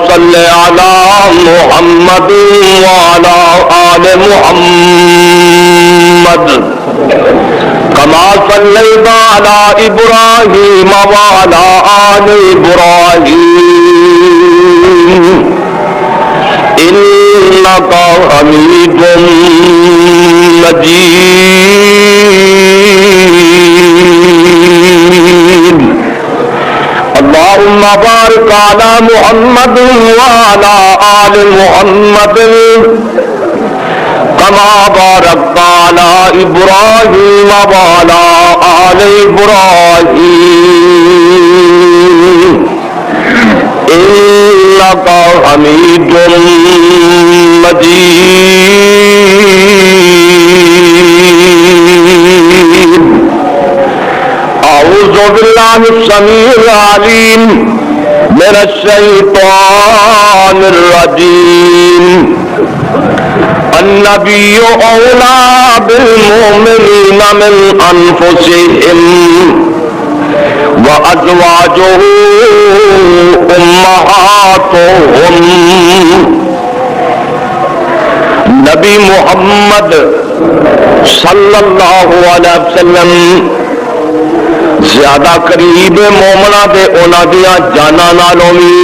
صل على محمد وعلى آل محمد كما صليت على إبراهيم وعلى آل إبراهيم إنك حميد مجيد اللهم بارك على محمد وعلى آل محمد كما باركت على إبراهيم وعلى آل إبراهيم إنك حميد مجيد أعوذ بالله السميع العليم من الشيطان الرجيم النبي أولى بالمؤمنين من أنفسهم وأزواجه أمهاتهم نبی محمد صلی اللہ علیہ وسلم زیادہ قریب مومنا دے اونا دیا جانا نالوں بھی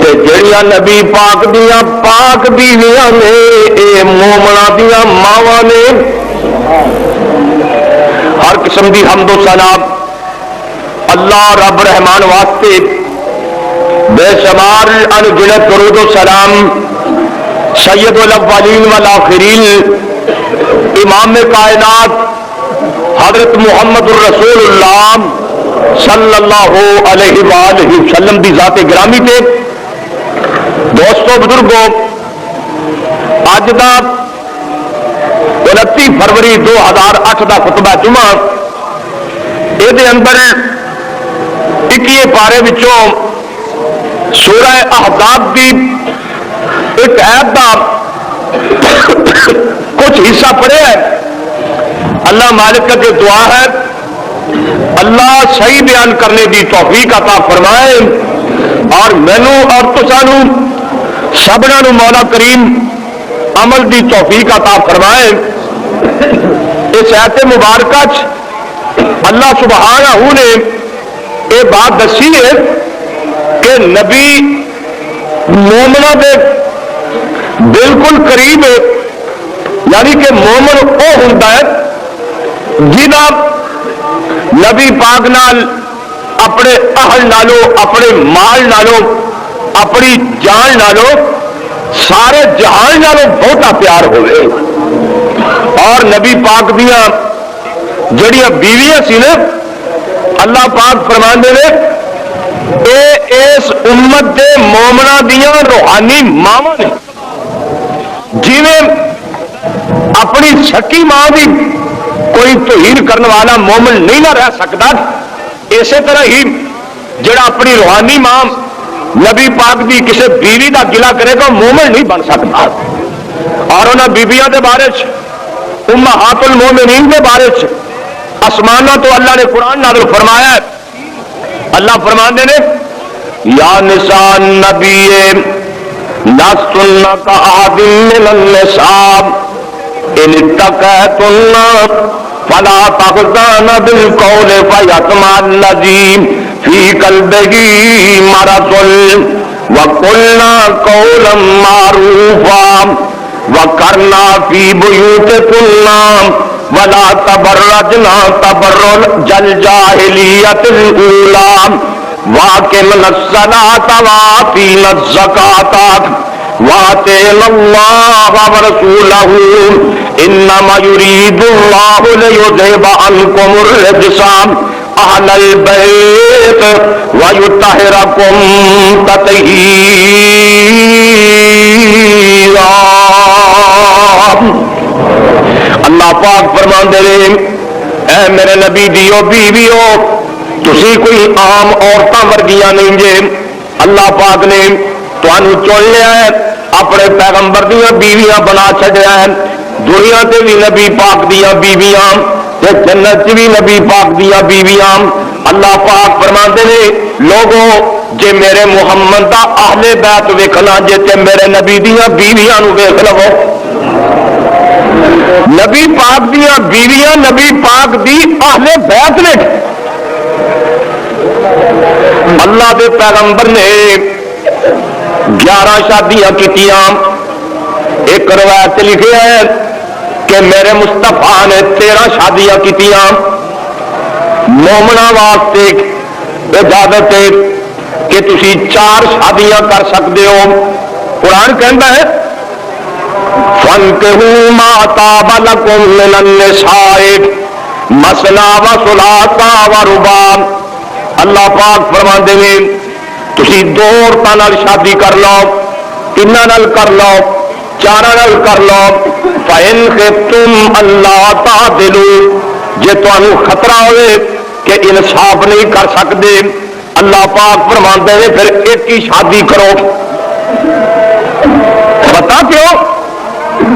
تے جڑیاں نبی پاک دیا پاک بیویاں نے اے مومنا دیا ماواں نے ہر قسم دی حمد و ثنا اللہ رب رحمان واسطے بے شمار انگنت درود و سلام سید الاولین والآخرین امام کائنات حضرت محمد الرسول اللہ صلی اللہ علیہ وآلہ وسلم دی ذات گرامی تے دوستو بزرگوں اج دا 29 فروری 2008 دا خطبہ جمعہ یہ اندر 21 پارے وچوں سورہ احزاب دی ایک آیت دا کچھ حصہ پڑھے ہے اللہ مالک کے دعا ہے اللہ صحیح بیان کرنے دی توفیق عطا فرمائے اور مینوں اور تسانوں سبنا نو مولا کریم عمل دی توفیق عطا فرمائے اس آیت مبارکہ اللہ سبحانہ نے یہ بات دسی ہے کہ نبی مومنہ دے بالکل قریب ہے یعنی کہ مومن وہ ہوتا ہے جہاں نبی پاک نال اپنے اہل نالو اپنے مال نالو اپنی جان نالو سارے جہان نالو بہتا پیار ہوئے اور نبی پاک دیا جڑیاں بیویاں سی نے اللہ پاک فرماندے نے اے اس امت دے مومنا دیا روحانی ماواں نے جویں اپنی سکی ماں بھی کوئی توہین کرنے والا مومن نہیں نہ رہ سکتا اسی طرح ہی جڑا اپنی روحانی ماں نبی پاک دی کسی بیوی دا گلا کرے گا مومن نہیں بن سکتا اور انہاں بیبیاں دے بارے امہات المومنین دے بارے آسمانہ تو اللہ نے قرآن نازل فرمایا ہے اللہ فرماندے نے یا نساء النبی لستن کأحد من النساء ان اتقیتن فلا تخضعن بالقول فیطمع الذی فی قلبہ مرض وقلنا قولا معروفا وقرنا فی بیوتکن ولا تبرجنا تبرج الجاہلیۃ الاولی واقمنا الصلاۃ وآتینا الزکاۃ وآتینا اللہ ورسولہ انما یرید اللہ لیذہب عنکم الرجس اہل البیت ویطہرکم تطہیرا۔ اللہ پاک فرماندے نے اے میرے نبی دیو بیویو تسی کوئی عام عورتاں ورگیاں نہیں جے اللہ پاک نے تانوں چن لیا ہے اپنے پیغمبر دیاں بیویاں بنا چھڈیا ہے دنیا تے بھی نبی پاک دیاں بیویاں تے جنت بھی نبی پاک دیاں بیویاں اللہ پاک فرماندے نے لوگوں جے میرے محمد دا اہل بیت ویکھنا جے تے میرے نبی دیاں بیویاں نو ویکھ لو. نبی پاک دیاں بیویاں نبی پاک دی اہل بیت نے. اللہ دے پیغمبر نے 11 شادیاں کیتیاں. ایک روایت لکھے ہے کہ میرے مصطفیٰ نے 13 شادیاں کیتیاں. مومنا واسطے اجازت ہے کہ تسی 4 شادیاں کر سکتے ہو. قرآن کہتا ہے فَانْكِحُوا مَا طَابَ لَكُم مِّنَ النِّسَاءِ مَثْنَىٰ وَثُلَاثَ وَرُبَاعَ. اللہ پاک فرماندے نے تسی 2 عورتاں نال شادی کر لو, 3 نال کر لو, 4 نال کر لو. فَإِنْ خِفْتُمْ أَلَّا تَعْدِلُوا, جے تانوں خطرہ ہوئے کہ انصاف نہیں کر سکتے, اللہ پاک فرماندے نے پھر ایک ہی شادی کرو. پتا کیوں؟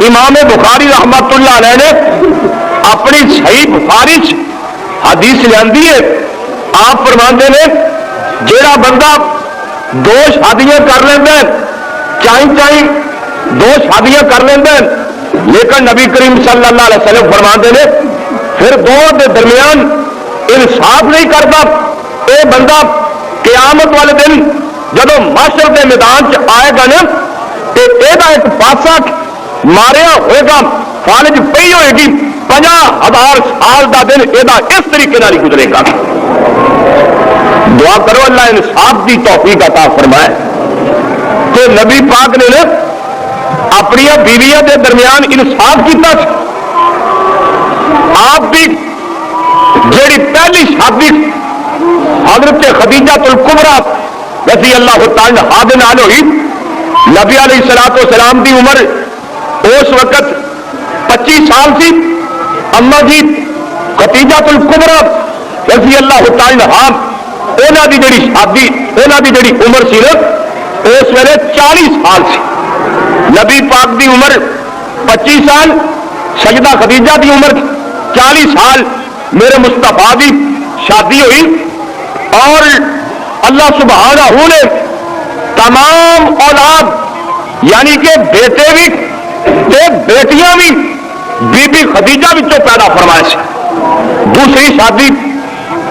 امام بخاری رحمت اللہ علیہ نے اپنی صحیح بخاری حدیث لیندی ہے. آپ فرماندے نے جیڑا بندہ 2 شادیاں کر لینا ہے, چاہیں 2 شادیاں کر لینا ہے, لیکن نبی کریم صلی اللہ علیہ وسلم فرماندے نے پھر 2 دے درمیان انصاف نہیں کرتا, اے بندہ قیامت والے دن جدو محشر کے میدان چ آئے گا نا تو یہ ایک پاسا ماریا ہوئے گا, فالج پی ہوئے گی, 50,000 سال کا دن یہ اس طریقے ہی گزرے گا. دعا کرو اللہ انصاف کی توفیق عطا فرمائے. تو نبی پاک نے اپنی بیویاں کے درمیان انصاف کیتا. آپ بھی جیڑی پہلی شادی حضرت خدیجہ الکبریٰ رضی اللہ تعالی عنہا ہوئی, نبی علیہ الصلوۃ والسلام کی عمر اس وقت 25 سال تھی. اما جی خدیجہ الکبریٰ رضی اللہ تعالی عنہا انہاں دی جڑی شادی انہاں دی جڑی عمر سی نا اس ویلے 40 سال سی. نبی پاک دی عمر 25 سال, سیدہ خدیجہ دی عمر 40 سال. میرے مصطفیٰ دی شادی ہوئی اور اللہ سبحانہ نے تمام اولاد یعنی کہ بیٹے بھی تے بیٹیاں بھی بی بی خدیجہ وچوں پیدا فرمائے سے. دوسری شادی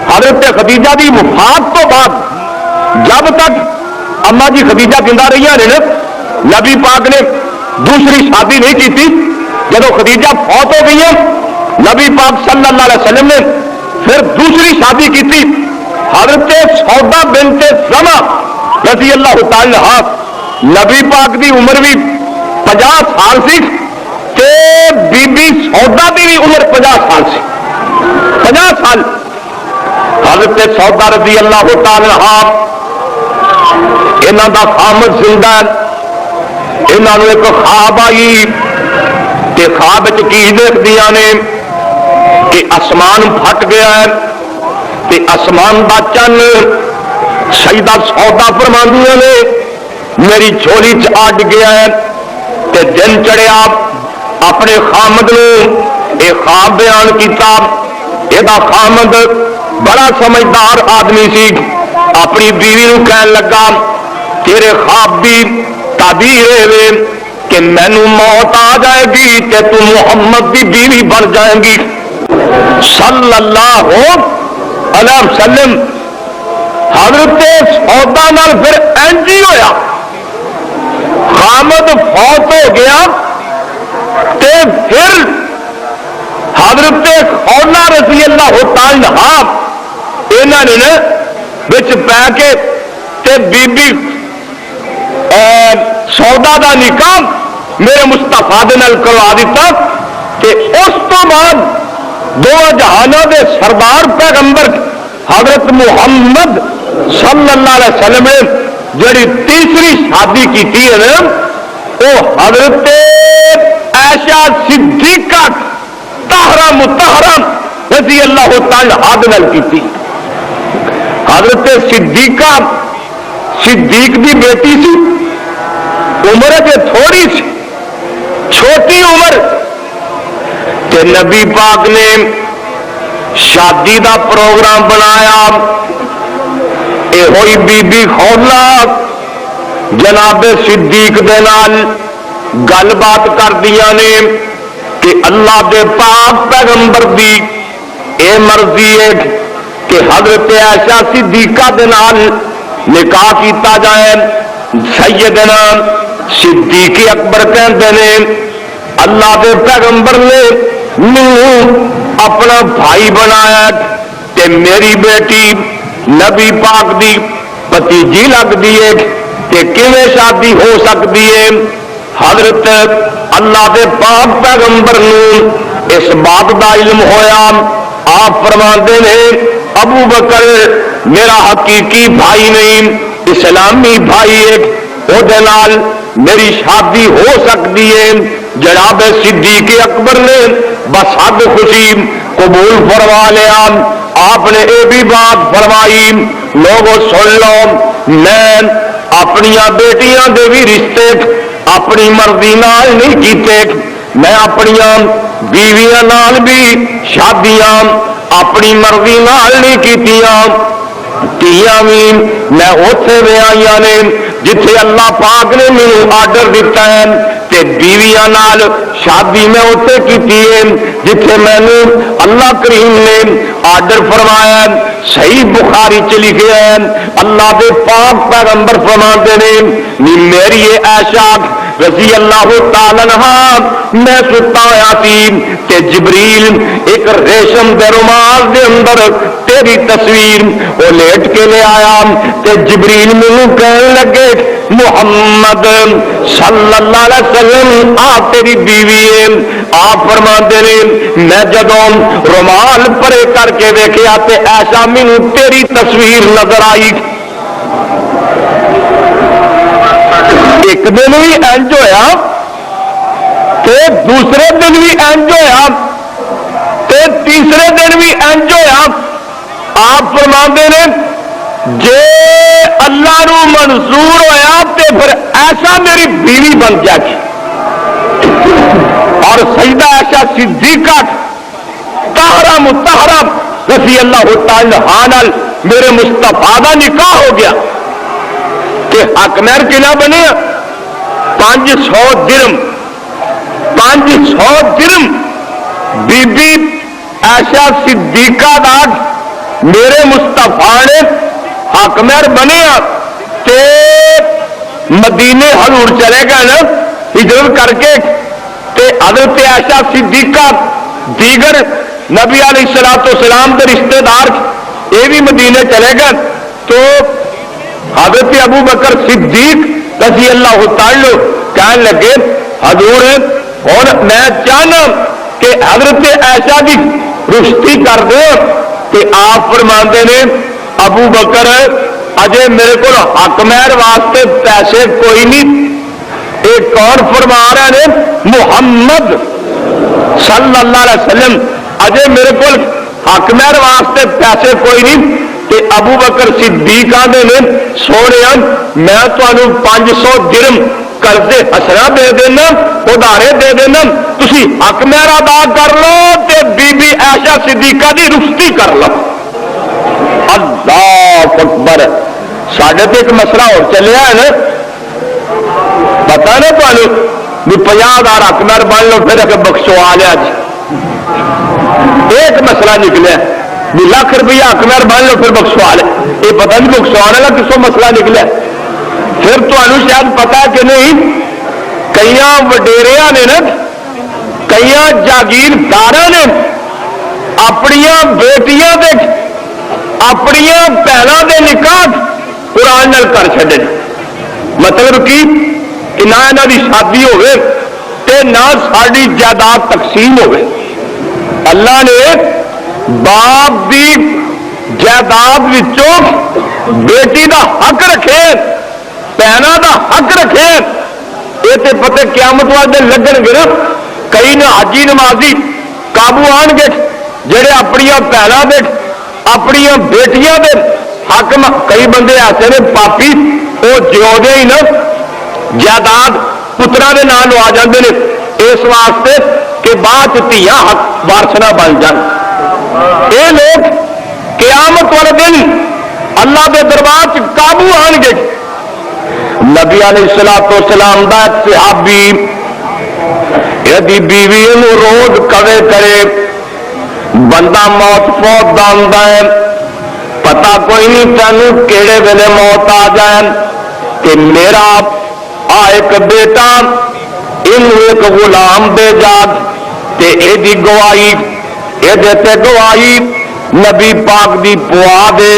حضرت خدیجہ دی وفات تو بعد جب تک اما جی خدیجہ زندہ رہی نے نبی پاک نے دوسری شادی نہیں کی تھی. جب خدیجہ فوت ہو گئی ہے نبی پاک صلی اللہ علیہ وسلم نے پھر دوسری شادی کی تھی. حضرت سودا بنت زما رضی اللہ تعالی عنہا, نبی پاک دی عمر بھی 50 سال سی تے بی بی سودا دی بھی عمر 50 سال سی. 50 سال حضرت سودا رضی اللہ تعالی عنہا انہاں دا خامد زندہ ہے. انہاں نوں ایک خواب آئی تے خواب وچ کی دیکھدیاں نے کہ آسمان پھٹ گیا ہے تے آسمان دا چن سیدہ سودا فرماندیاں نے میری جھولی چ اڈ گیا ہے تے دن چڑھیا. اپنے خامد نوں یہ خواب بیان کیتا. یہ خامد بڑا سمجھدار آدمی سی. اپنی بیوی نوں کہن لگا تیرے خواب دی تعبیر ہے کہ مینوں موت آ جائے گی کہ تو محمد دی بیوی بن جائے گی صلی اللہ علیہ وسلم. حضرت سودا نال پھر انج ہی ہویا, خامد فوت ہو گیا تے پھر حضرت خولا رضی اللہ تعالی عنہا انہاں نے وچ پے کے تے بی بی سودا دا نکاح میرے مصطفیٰ دے نال کروا دیتا. تے اس تو بعد 2 جہانوں دے سردار پیغمبر حضرت محمد صلی اللہ علیہ وسلم نے جڑی تیسری شادی کی ہے نا وہ حضرت عائشہ صدیقہ طاہرہ مطہرہ رضی اللہ تعالی عنہا کی تھی. حضرت صدیقہ صدیق دی بیٹی سی, عمر تے تھوڑی سی, چھوٹی عمر تے نبی پاک نے شادی دا پروگرام بنایا. یہ ہوئی بی بی خولا جناب صدیق دے نال گل بات کردیاں نے کہ اللہ دے پاک پیغمبر دی اے مرضی ہے کہ حضرت عائشہ صدیقہ دے نال نکاح کیتا جائے. سیدنا صدیق اکبر کہندے نے اللہ دے پیغمبر نے مینوں اپنا بھائی بنایا تے میری بیٹی نبی پاک دی بھتیجی لگدی ہے کہ کیویں شادی ہو سکتی ہے. حضرت اللہ دے پاک پیغمبر نوں اس بات دا علم ہویا. آپ فرماندے نے ابو بکر میرا حقیقی بھائی نہیں اسلامی بھائی ہے او دے نال میری شادی ہو سکتی ہے. جناب صدیق اکبر نے بس حد خوشی قبول فرما لیا. آپ نے یہ بھی بات فرمائی لوگوں سن لو میں اپنی بیٹیاں دے بھی رشتے اپنی مرضی نال نہیں کیتے. میں اپنی بیویاں نال بھی شادیاں اپنی مرضی نال نہیں کیتیاں. تیاں بھی میں اوتھے ویائی نے جتھے اللہ پاک نے مینوں آرڈر دیتا ہے تے بیویاں نال شادی میں اوتھے کیتی ہے جتھے میں نے اللہ کریم نے آرڈر فرمایا. صحیح بخاری چ لکھا ہے اللہ دے پاک پیغمبر فرماتے نے میری عائشہ رضی اللہ تعالی عنہا میں ستا ہوا سی تے جبریل ایک ریشم دے رومال دے اندر تیری تصویر وہ لیٹ کے لے آیا تے جبریل مینوں کہنے لگے محمد صلی اللہ علیہ وسلم آپ تیری بیوی ہے. آپ فرماتے نے میں جدوں رومال پرے کر کے دیکھا تے ایسا مینوں تیری تصویر نظر آئی. ایک دن بھی انج ہویا تے دوسرے دن بھی انج ہویا تے تیسرے دن بھی انج ہویا. آپ فرماتے نے جے اللہ نو منظور ہویا تے پھر ایسا میری بیوی بن جائے. اور سیدہ عائشہ صدیقہ طاہرہ مطہرہ رضی اللہ تعالی عنہا میرے مصطفیٰ دا نکاح ہو گیا کہ حق مہر کنا بنے 500 درم. 500 درم بی بی عائشہ صدیقہ دا میرے مصطفیٰ نے حق مہر بنیا تے مدینے حضور چلے گئے نا ہجرت کر کے تے حضرت عائشہ صدیقہ دیگر نبی علیہ الصلوۃ والسلام کے رشتہ دار یہ بھی مدینے چلے گئے تو حضرت ابو بکر صدیق رضی اللہ تعالی کہنے لگے حضور ہوں میں چاہنا کہ حضرت عائشہ کی رشتی کر دو. کہ آپ فرماندے نے ابو بکر اجے میرے کو حق مہر واسطے پیسے کوئی نہیں. ایک اور فرما رہے نے محمد صلی اللہ علیہ وسلم اجے میرے کو حق مہر واسطے پیسے کوئی نہیں. کہ ابو بکر صدیق آندے نے سونے میں تمہیں 500 درم قرض حسنا دے دینا ادارے دے دینا تسی حق مہر ادا کر لو تے بی بی عائشہ صدیقہ دی رخصتی کر لو. اللہ اکبر. ساڈے تے ایک مسئلہ اور چلیا ہے نا پتا نا تمہیں بھی 50,000 حق مہر بن لو پھر اگر بخشوا لیا جی. ایک مسئلہ نکلیا بھی لاکھ روپیہ حق مہر بن لو پھر بخشوا لے. یہ پتہ نہیں بخشوانے کا کسوں مسئلہ نکلیا. پھر تمہیں شاید پتا کہ نہیں کئی وڈیریا نے نا کئی جاگیردار نے اپنی بیٹیاں دے اپنی بہنوں دے نکاح قرآن نال کر چھڈے. مطلب کہ نہ یہاں کی شادی ہوئے تے نہ ساری جائیداد تقسیم ہوئے. اللہ نے باپ دی جائیداد وچوں بیٹی دا حق رکھے بہنوں دا حق رکھے. یہ تو پتہ قیامت والے لگن گے نا کئی نہ حاجی نمازی قابو آن گے جڑے اپنی بہنوں دے اپنی بیٹیاں دے حق کئی بندے ایسے نے پاپی وہ جیودے ہی نا جائیداد پترا دے نام آ جاندے نے اس واسطے کہ بعد دھیاں حق وارث نہ بن جان. یہ لوگ قیامت والے دن اللہ کے دربار قابو آن گے. نبی علیہ الصلوۃ والسلام دا ایک صحابی یہ بیوی روز کڑے کرے بندہ موت فوت دا ہے پتا کوئی نہیں تینوں کہڑے ویلے موت آ جائے کہ میرا ایک بیٹا ایک غلام دے جاگ تے اے دی گواہی اے دیتے گواہی نبی پاک دی پوا دے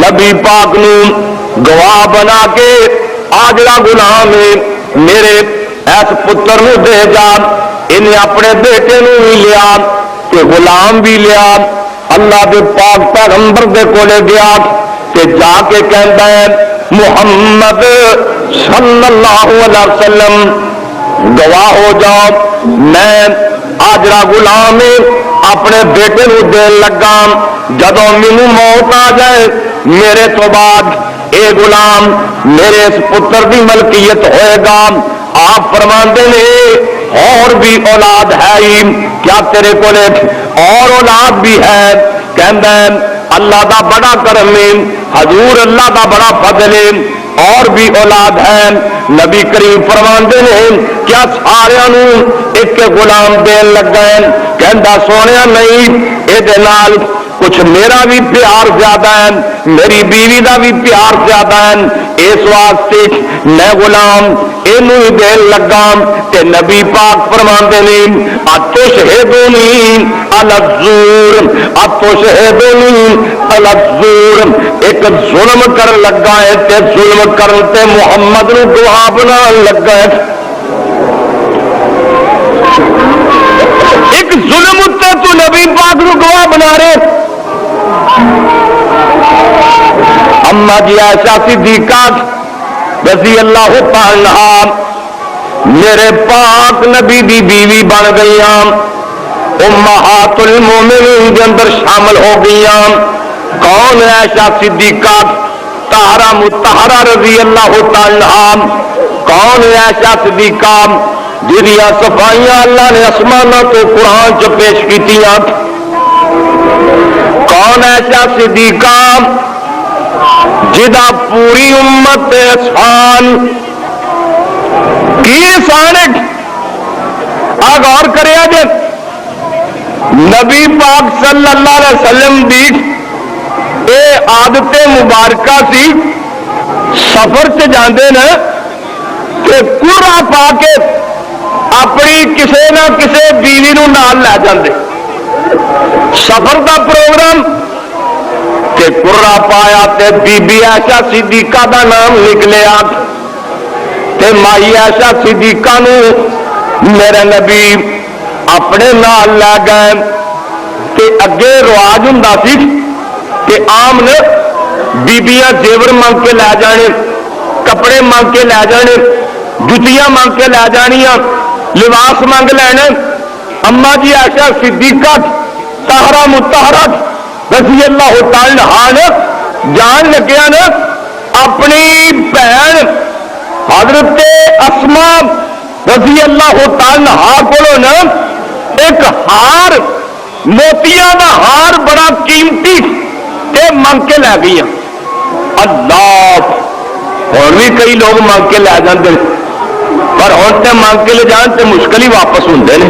نبی پاک نو گواہ بنا کے آجڑا غلام ہے میرے ایس پتر نو دے جا انہیں اپنے بیٹے نو بھی لیا کہ غلام بھی لیا اللہ دے پاک پیغمبر دے کولے گیا کہ جا کے کہندا ہے محمد صلی اللہ علیہ وسلم گواہ ہو جاؤ میں آجڑا غلام اپنے بیٹے نو دین لگا جدوں مینوں موت آ جائے میرے تو بعد اے غلام میرے اس پتر دی ملکیت ہوئے گا. آپ فرماندے نے اور بھی اولاد ہے ہی کیا تیرے کو اور اولاد بھی ہے کہندا ہے اللہ دا بڑا کرم ہے حضور اللہ دا بڑا فضل ہے اور بھی اولاد ہے. نبی کریم فرماندے نے کیا سارے نو ایک غلام دین لگا ہے کہندا سونیا نہیں اے دے نال کچھ میرا بھی پیار زیادہ ہے میری بیوی دا بھی پیار زیادہ ہے اس واسطے میں غلام اینو ہی دین لگا تے نبی پاک فرماندے نے اتشہدونی علی الزور اتشہدونی علی الزور ایک ظلم کر لگا ہے تے ظلم کرن تے محمد نو گواہ بنا لگا ہے. ایک ظلم تے تو نبی پاک نو گواہ بنا رہے. اما جی عائشہ صدیقہ رضی اللہ تعالی عنہا میرے پاک نبی دی بیوی بن گئی امہات المومنین کے اندر شامل ہو گئی. کون ہے عائشہ صدیقہ طاہرہ مطہرہ رضی اللہ تعالی عنہا کون ہے عائشہ صدیقہ جہاں صفائیاں اللہ نے آسمانوں تو قرآن چ پیش کیتیاں. کون ایسا صدیقہ جدا پوری امت احسان کی احسان غور کرے جی نبی پاک صلی اللہ علیہ وسلم دی اے عادت مبارکہ سی سفر سے جاندے نا کہ قرآن پا کے اپنی کسے نہ کسے بیوی نو نال لے جاندے سفر دا پروگرام تے قرآن پایا تے بی بی عائشہ صدیقہ دا نام نکلیا تے مائی عائشہ صدیقہ نو میرے نبی اپنے نال لے گئے تے اگے رواج ہوندا سی کہ عام نے بیبیاں زیور منگ کے لے جانے کپڑے منگ کے لے جانے جتیاں منگ کے لے جانیاں لباس منگ لینے. اما جی عائشہ صدیقہ طاہرہ مطہرہ رضی اللہ تعالی عنہا جان لگیا نا اپنی بہن حضرت اسماء رضی اللہ تعالی عنہا کو نا ایک ہار موتیاں دا ہار بڑا قیمتی تے منگ کے لے گئی. اللہ اور بھی کئی لوگ منگ کے لے جاندے پر ہوں تے منگ کے لے جان تے مشکل ہی واپس ہوندے نے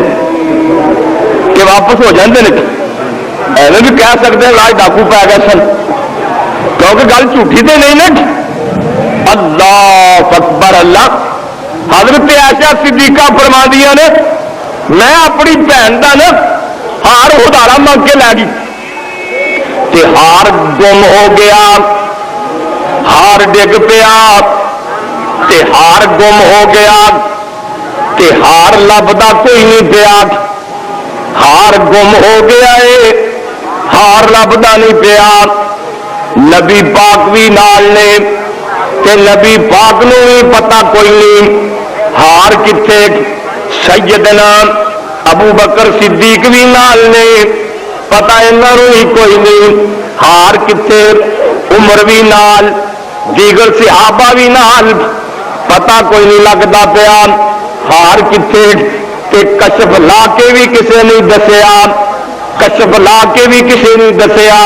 کہ واپس ہو جاندے نے. ایویں بھی کہہ سکتے ہیں راج ڈاکو پی گئے سن کیونکہ گل جھوٹھی تے نہیں نا. اللہ اکبر اللہ. حضرت عائشہ صدیقہ فرما دیا نے میں اپنی بہن کا نا ہار ادارا منگ کے لے گئی تے ہار گم ہو گیا ہار ڈگ پیا تے ہار گم ہو گیا تے ہار لبدا کوئی نہیں پیا. ہار گم ہو گیا ہے ہار لبدا نہیں پیا. نبی پاک بھی نال نے تے نبی پاک نو بھی پتا کوئی نہیں ہار کتنے. سیدنا ابو بکر صدیق بھی نال نے پتا انہوں ہی کوئی نہیں ہار کتنے. عمر بھی نال دیگر صحابہ بھی نال پتا کوئی نہیں لگتا پیا ہار کتنے. کہ کشف لا کے بھی کسی نے دسیا کشف لا کے بھی کسی نے دسیا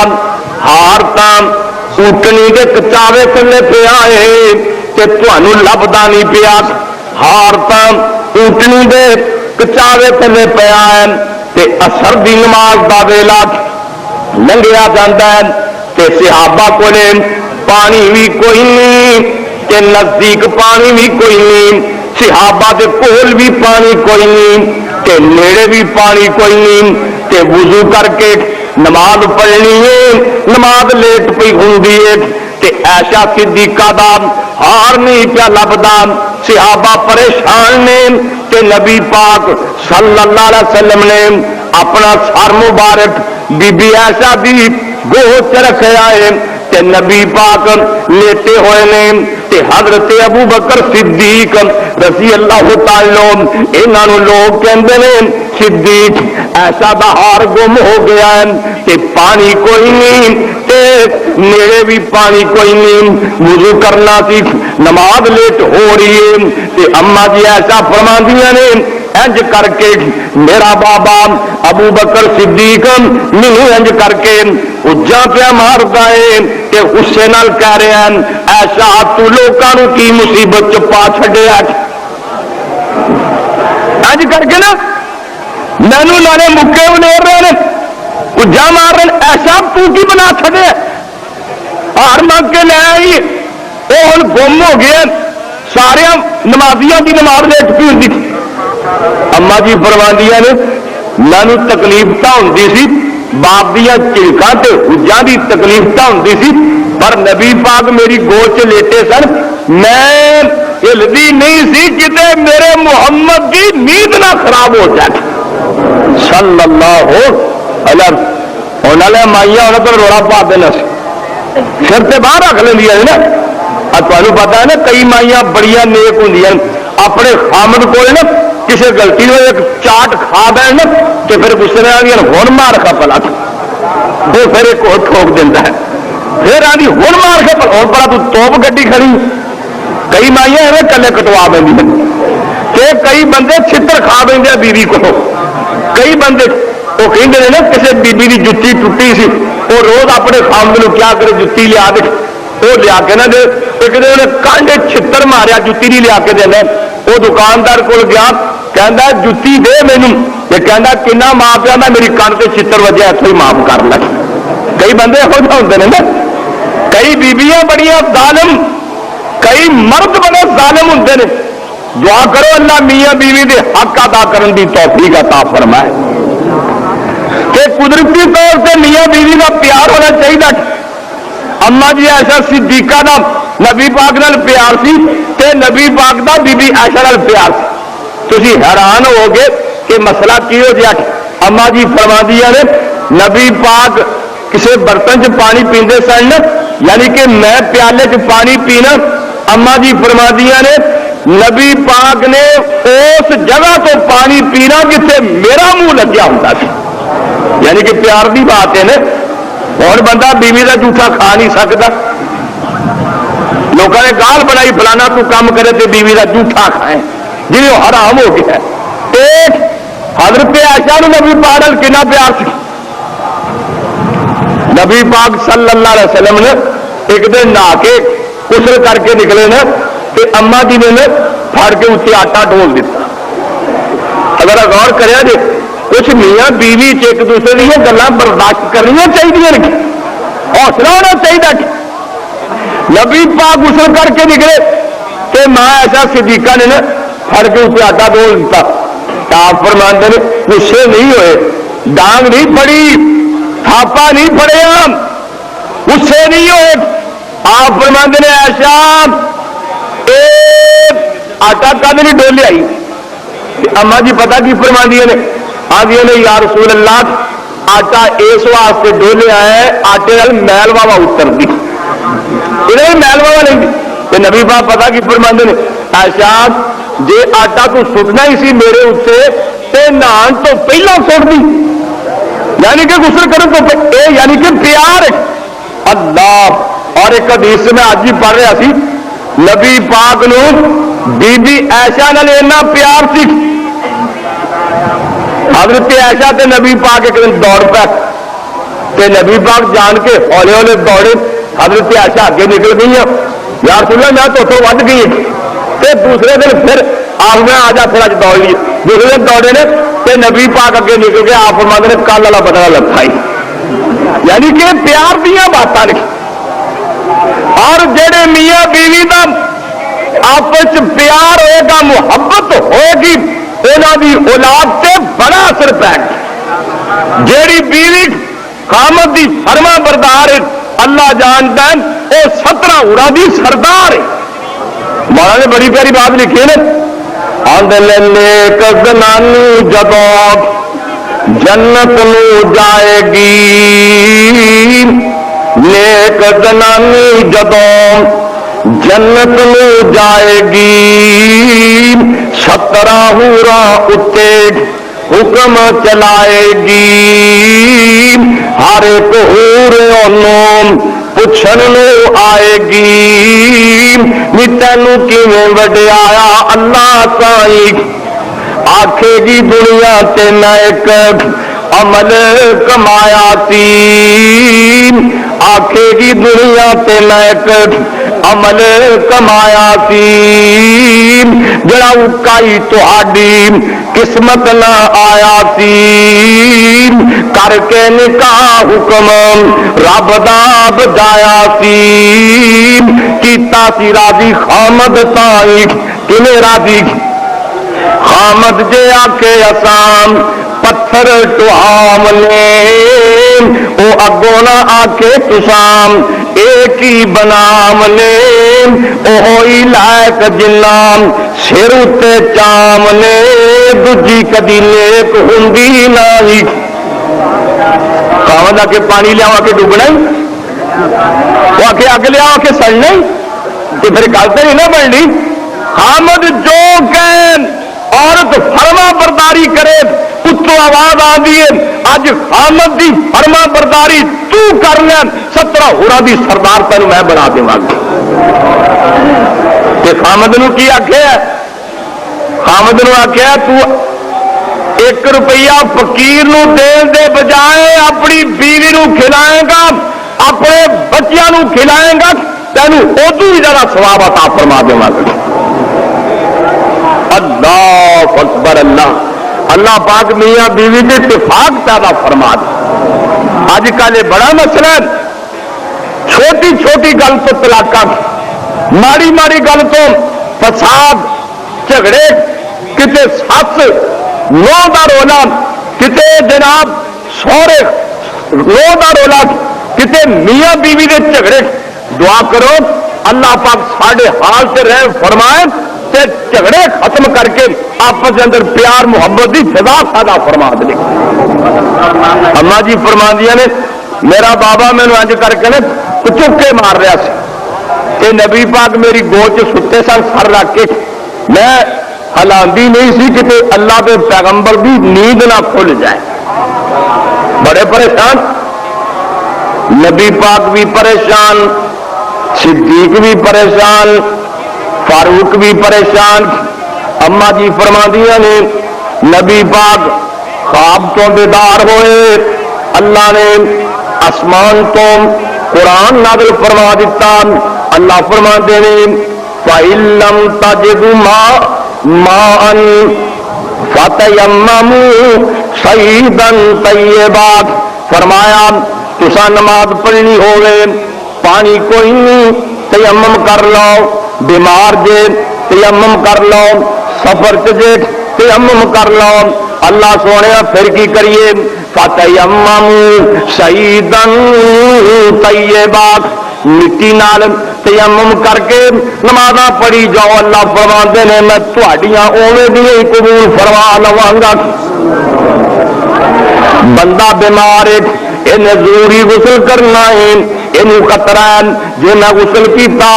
ہار تام اونٹنی کے کچاوے تھلے پیا ہے تے تھانوں لبدا نہیں پیا، ہار تاں اونٹنی دے کچاوے تھلے پیا ہے تے اثر دی نماز دا ویلا لنگیا جاندا ہے تے صحابہ کولے پانی بھی کوئی نہیں تے نزدیک پانی بھی کوئی نہیں، صحابہ دے کول بھی پانی کوئی نہیں تے نیڑے بھی پانی کوئی نہیں تے وضو کر کے نماز پڑھنی ہے، نماز لیٹ پئی ہوندی ہے تے عائشہ صدیقہ دا ہار نہیں پیا لبدا، صحابہ پریشان نے کہ نبی پاک صلی اللہ علیہ وسلم نے اپنا سر مبارک بی بی عائشہ دی گوہ چ رکھیا ہے تے نبی پاک لیٹے ہوئے نے تے حضرت ابو بکر صدیق رضی اللہ تعالی انہاں نوں لوگ کہندے نے صدیق ایسا دا ہار گم ہو گیا ہے تے پانی کوئی نہیں تے نیڑے بھی پانی کوئی نہیں، وضو کرنا سی نماز لیٹ ہو رہی ہے تے اما جی ایسا فرماندیاں نے انج کر کے میرا بابا ابو بکر صدیق مینوں انج کر کے اجا پیا ماردا ہے کہ غصے نال کہہ رہے ہیں ایسا تو لوکاں نوں کی مصیبت چ پا چھڈیا، انج کر کے نا مینوں نالے مکے ونیر رہے ہیں اجا مار رہے ہیں، ایسا تو کی بنا چھڈیا، ہار منگ کے لے آئی وہ ہن گم ہو گیا، سارے نمازیاں دی نماز لیٹ پی ہوندی تھی۔ اما جی فرماندیاں نے مینوں تکلیف ہوندی سی، باپ دیا چڑکاں تے حجاں دی تکلیف ہوندی سی، پر نبی پاک میری گود چ لیٹے سن، میں ہلدی نہیں سی کتے میرے محمد کی نیند نہ خراب ہو جائے صلی اللہ علیہ وسلم۔ مائیاں انہوں تو روڑا پا دینا سی، سر سے باہر رکھ لینی ہے نا، تمہیں پتا ہے نا کئی مائیاں بڑی نیک ہوں اپنے خامد کو نا کسی گلتی میں ایک چاٹ کھا دیں نا تو پھر غصے آدھی ہن مار کھا پلا وہ پھر ایک اور ٹھوک دینا ہے، پھر آدھی ہن مار کے پلا پلا تو توپ گڈی کھڑی، کئی مائیاں ایویں کلے کٹوا دیں کہ کئی بندے چھتر کھا دیں بیوی کو، کئی بندے وہ کہتے ہیں نا کسی بیبی کی جتی ٹوٹی سی وہ روز اپنے خامد کو کیا کرے جتی لیا دے، وہ لیا کے نہ دے، ایک دن انہیں کانڈے چھتر ماریا جتی نہیں لیا کے دینا، وہ دکاندار کو گیا کہندا جتی دے مینوں، یہ کہندا کنا ماں پیا میں میری کان سے چھتر وجہ اتوں ہی معاف کر لگ، کئی بندے یہو جہے ہوندے نے نا، کئی بیبیاں بڑیاں ظالم، کئی مرد بڑے ظالم ہوندے نے، دعا کرو اللہ میاں بیوی دے حق ادا کرن دی توفیق عطا فرمائے کہ قدرتی طور سے میاں بیوی کا پیار ہونا چاہیے۔ اما جی عائشہ صدیقہ دا نبی پاک نال پیار سی تے نبی پاک دا بی بی عائشہ نال پیار سی، تسی حیران ہو گے کہ مسئلہ کی ہو جائے۔ اما جی فرماندیاں نے نبی پاک کسی برتن چ پانی پیندے سن، یعنی کہ میں پیالے چ پانی پینا، اما جی فرماندیاں نے نبی پاک نے اس جگہ تو پانی پینا جتنے میرا منہ لگیا ہوتا سی، یعنی کہ پیار دی بات ہے نا، اور بندہ بیوی کا جھوٹا کھا نہیں سکتا، لوگوں نے گال بنائی فلانا تو کام کرے تو بیوی کا جھوٹا کھائے جی وہ حرام ہو گیا ہے۔ ایک حضرت عائشہ نے نبی پاک نال کنا پیار سی، نبی پاک صلی اللہ علیہ وسلم نے ایک دن نہا کے غسل کر کے نکلے نا کہ اما جی نے پھڑ کے اتنے آٹا ڈول دیتا۔ اگر غور کریا جی کچھ میاں بیوی ایک دوسرے دیا گلیں برداشت کرنی چاہیے، حوصلہ ہونا چاہیے۔ نبی پاک غسل کر کے نکلے کہ ماں ایسا صدیقہ نے نا پھڑ کے اتنے آٹا ڈول دیتا، آپ فرماندے نے غصے نہیں ہوئے، ڈانگ نہیں پڑی، تھاپا نہیں پڑیا، غصے نہیں ہوئے، آپ فرماندے نے ایسا آٹا کد نہیں ڈولے آئی، اما جی پتا کی فرماندیاں نے آدھیاں نے یا رسول اللہ آٹا اس واسطے ڈولیا ہے آٹے نال میل واوا اتر دی، انہیں میل واوا نہیں دی، نبی پاک پتا کی فرماندے نے ایسا جے آٹا تو سٹنا ہی سی میرے اتنے تے نہان تو پہلا سٹ دی، یعنی کہ غسل کرن تو یعنی کہ پیار اللہ۔ اور ایک حدیث سے میں آج ہی پڑھ رہا سی، نبی پاک نو بی بی عائشہ نال اتنا پیار سی، حضرت عائشہ تے نبی پاک ایک دن دوڑ پہ تے نبی پاک جان کے ہولے ہولے دوڑے حضرت عائشہ اگے نکل گئی ہیں، یا رسول اللہ میں تو اتوں ود گئی تے دوسرے دن پھر آپ میں آ جا تھوڑا دوڑ لیے، دوسرے دن دوڑے نے تے نبی پاک اگے نکل کے آپ فرماتے نے کل والا بدلا لکھا ہی، یعنی کہ پیار دیا باتاں نے۔ اور جڑے میاں بیوی کا آپس پیار ہوئے گا، محبت ہوئے گی، انہوں کی اولاد سے بڑا اثر پے گا۔ جیڑی بیوی خامد دی فرما بردار ہے، اللہ جانتا ہے وہ 17 اڑا دی سردار ہے۔ مولا نے بڑی پیاری بات لکھی ہے، آندے نیک زنانی جدو جنت نو جائے گی، نیک زنانی جدو جنت نو جائے گی، 17 حورا اتے حکم چلائے گی، ہر ایک حور انہوں پوچھن نو آئے گی، نی تینوں کیویں وڈیایا اللہ سائی، آکھے گی دنیا تے میں ایک عمل کمایا سی، آکھے گی دنیا تے میں ایک عمل کمایا سی، جڑا اکائی تہاڈی قسمت نہ آیا سی، کر کے نکاح حکم رب دا بجایا سی، کیتا سی راضی خامد تائی، کنے راضی خامد جے آکے اسام پتھر ٹوام نے، او اگوں نہ آکے تسام ایک ہی بنام نے، او ہوئی لائق جنام سر تے چام نے، دجی کدی نیک ہندی نہیں۔ خامد آکے پانی لیا کے ڈوبنا ہی، وہ آکے اگ لیا کے سڑنا ہی، تو پھر گل تو نہیں نہ بننی۔ خامد جو کہیں عورت فرما برداری کرے اتو آواز آ دی ہے، اج خامد دی فرما برداری تو کر لیں 17 حورا دی سردار تینوں میں بنا دوں گا۔ کہ خامد نو کی آخیا؟ خامد نو آخیا تو 1 روپیہ فقیر نو دین دے بجائے اپنی بیوی نو کھلائے گا، اپنے بچیاں نو کھلائے گا، تینوں ادو ہی زیادہ ثواب عطا فرما دوں گا۔ اللہ اکبر اللہ، اللہ پاک میاں بیوی کے اتفاق پیدا فرما دے۔ اج کل یہ بڑا مسئلہ ہے، چھوٹی چھوٹی گل تو طلاقاں، ماڑی ماڑی گل تو فساد جھگڑے، کتے سس نو دا رولا، کتے جناب سورے نو دا رولا، کتے میاں بیوی کے جھگڑے۔ دعا کرو اللہ پاک ساڈے حال سے رحم فرمائے تے جھگڑے ختم کر کے آپس کے اندر پیار محبت کی فضا پیدا فرما دے۔ اما جی فرما دیا نے میرا بابا مینو انج کر کے چوکے مار رہا سی تے نبی پاک میری گود چ ستے سن سر رکھ کے، میں ہلاندی نہیں سی کہ اللہ کے پیغمبر بھی نیند نہ کھل جائے، بڑے پریشان، نبی پاک بھی پریشان، صدیق بھی پریشان، فاروق بھی پریشان۔ اما جی فرما دیا نے نبی پاک خواب تو بیدار ہوئے، اللہ نے آسمان تو قرآن نازل فرما دیتا، اللہ فرما دے فَإِلَّمْ تَجِدُوا مَاءً فَتَيَمَّمُوا صَعِيدًا طَيِّبًا، فرمایا تسا نماز پڑھنی ہوئے پانی کوئی نہیں تیمم کر لو، بیمار جے تیمم کر لو، سفر جے تیمم کر لو۔ اللہ سونے پھر کی کریے فَتَيَمَّمُوا صَعِيدًا طَيِّبًا، مٹی نال تیمم کر کے نمازاں پڑھی جاؤ۔ اللہ فرماندے نے میں تہاڈیاں اوویں دیاں ہی قبول فرما لواں گا۔ بندہ بیمار ہے، انہیں ضروری غسل کرنا ہے، انہوں خطرہ ہے جے میں غسل کیتا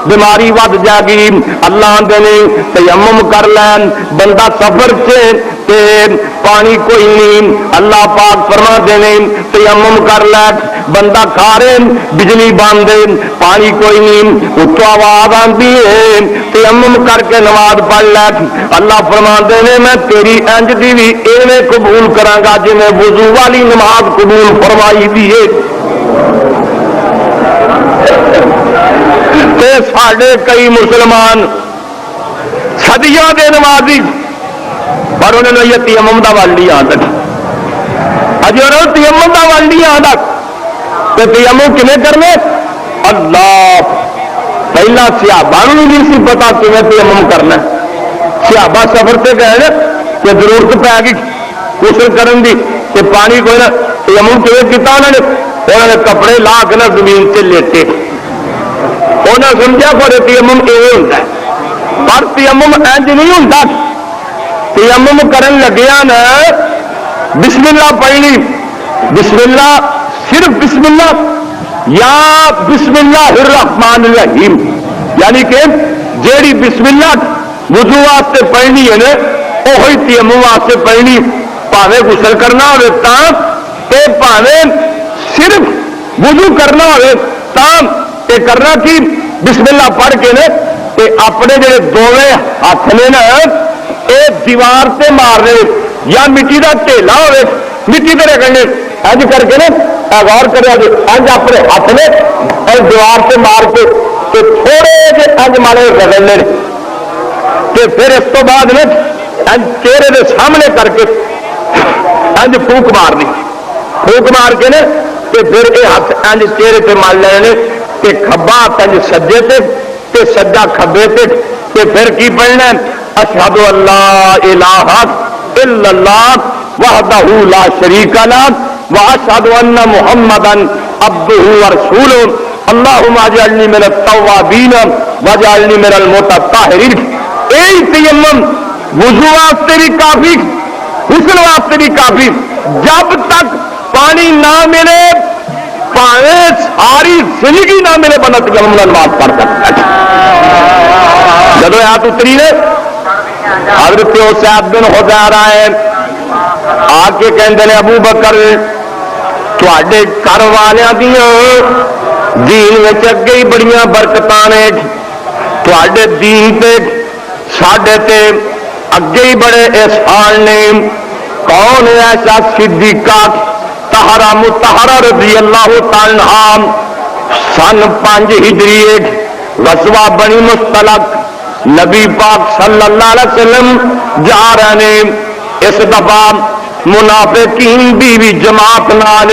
بیماری ود جائے گی، اللہ نے تیمم کر لین۔ بندہ سفر سے تے پانی کوئی نہیں، اللہ پاک فرما دینے تیمم کر لے۔ بندہ کھارے بجلی بند پانی کوئی نہیں، اتو آواز آتی ہے تیمم کر کے نماز پڑھ لے، اللہ فرما دینے میں تیری انج دی بھی ایویں قبول کراں گا جی میں وضو والی نماز قبول فرمائی دی ہے۔ تے ساڈے کئی مسلمان صدیاں دے نمازی پر انہوں نے یہ تیمم دا ول نہیں آتا اجی انہوں نے تیمم دا ول نہیں آتا تو تیمم کیویں کرنے اللہ پہلا صحابہ نوں نہیں سی پتا کیویں تیمم کرنا صحابہ سفر سے گئے کہ ضرورت پی گئی غسل کرن دی کہ پانی کوئی نہ تیمم کیویں کیتا انہوں نے کپڑے لا کے نہ زمین سے لیٹے انہیں سمجھا کہ تیمم ایویں ہوتا ہے پر تیمم انج نہیں ہوتا تیمم کرن لگیا نا بسم اللہ پڑھنی بسم اللہ صرف بسم اللہ یا بسم اللہ الرحمن الرحیم یعنی کہ جیڑی بسم اللہ وضو واسطے پڑھنی ہے نا وہی تیمم واسطے پڑھنی پاوے غسل کرنا ہوئے تاں تے پاوے صرف وضو کرنا ہوئے تاں تے کرنا کی بسم اللہ پڑھ کے نا تے اپنے جڑے دوویں ہاتھ نے نا اے دیوار سے مارنے یا مٹی کا ٹھیلا ہوئے مٹی تے رگڑنے انج کر کے نا غور کریا جی انج اپنے ہاتھ نے دیوار سے مار کے تھوڑے جے انج مارے رگڑنے کہ پھر اس تو بعد نا چہرے کے سامنے کر کے انج پھوک مارنی پھوک مار کے نا پھر یہ ہاتھ انج چہرے سے مار لینے کہ کھبا ہاتھ انج سجے تے سجا کھبے تے پھر کی پڑھنا اشہد اللہ الہ الا اللہ وحدہ لا شریک لہ واشہد ان محمدا عبدہ ورسولہ اللہم اجعلنی من التوابین واجعلنی من المتطہرین یہی تیمم وضو واسطے بھی کافی غسل واسطے بھی کافی جب تک پانی نہ ملے پاوے ساری زندگی نہ ملے بندہ تیمم نماز پڑھ سکتا ہے جب آیت اتری نے حضرت اسید بن حضیر آئے آ کے کہندے نے ابو بکر تواڈے گھر والیاں دیاں دین وچ اگے ہی بڑیاں برکتاں نے تواڈے دین تے ساڈے تے اگے ہی بڑے احسان نے کون ہے ایسا صدیقہ طاہرہ مطہرہ رضی اللہ تعالی عنہا سن 5 ہجری غزوہ بنی مصطلق نبی پاک صلی اللہ علیہ وسلم جا رہے ہیں اس دفعہ منافقین بھی جماعت نال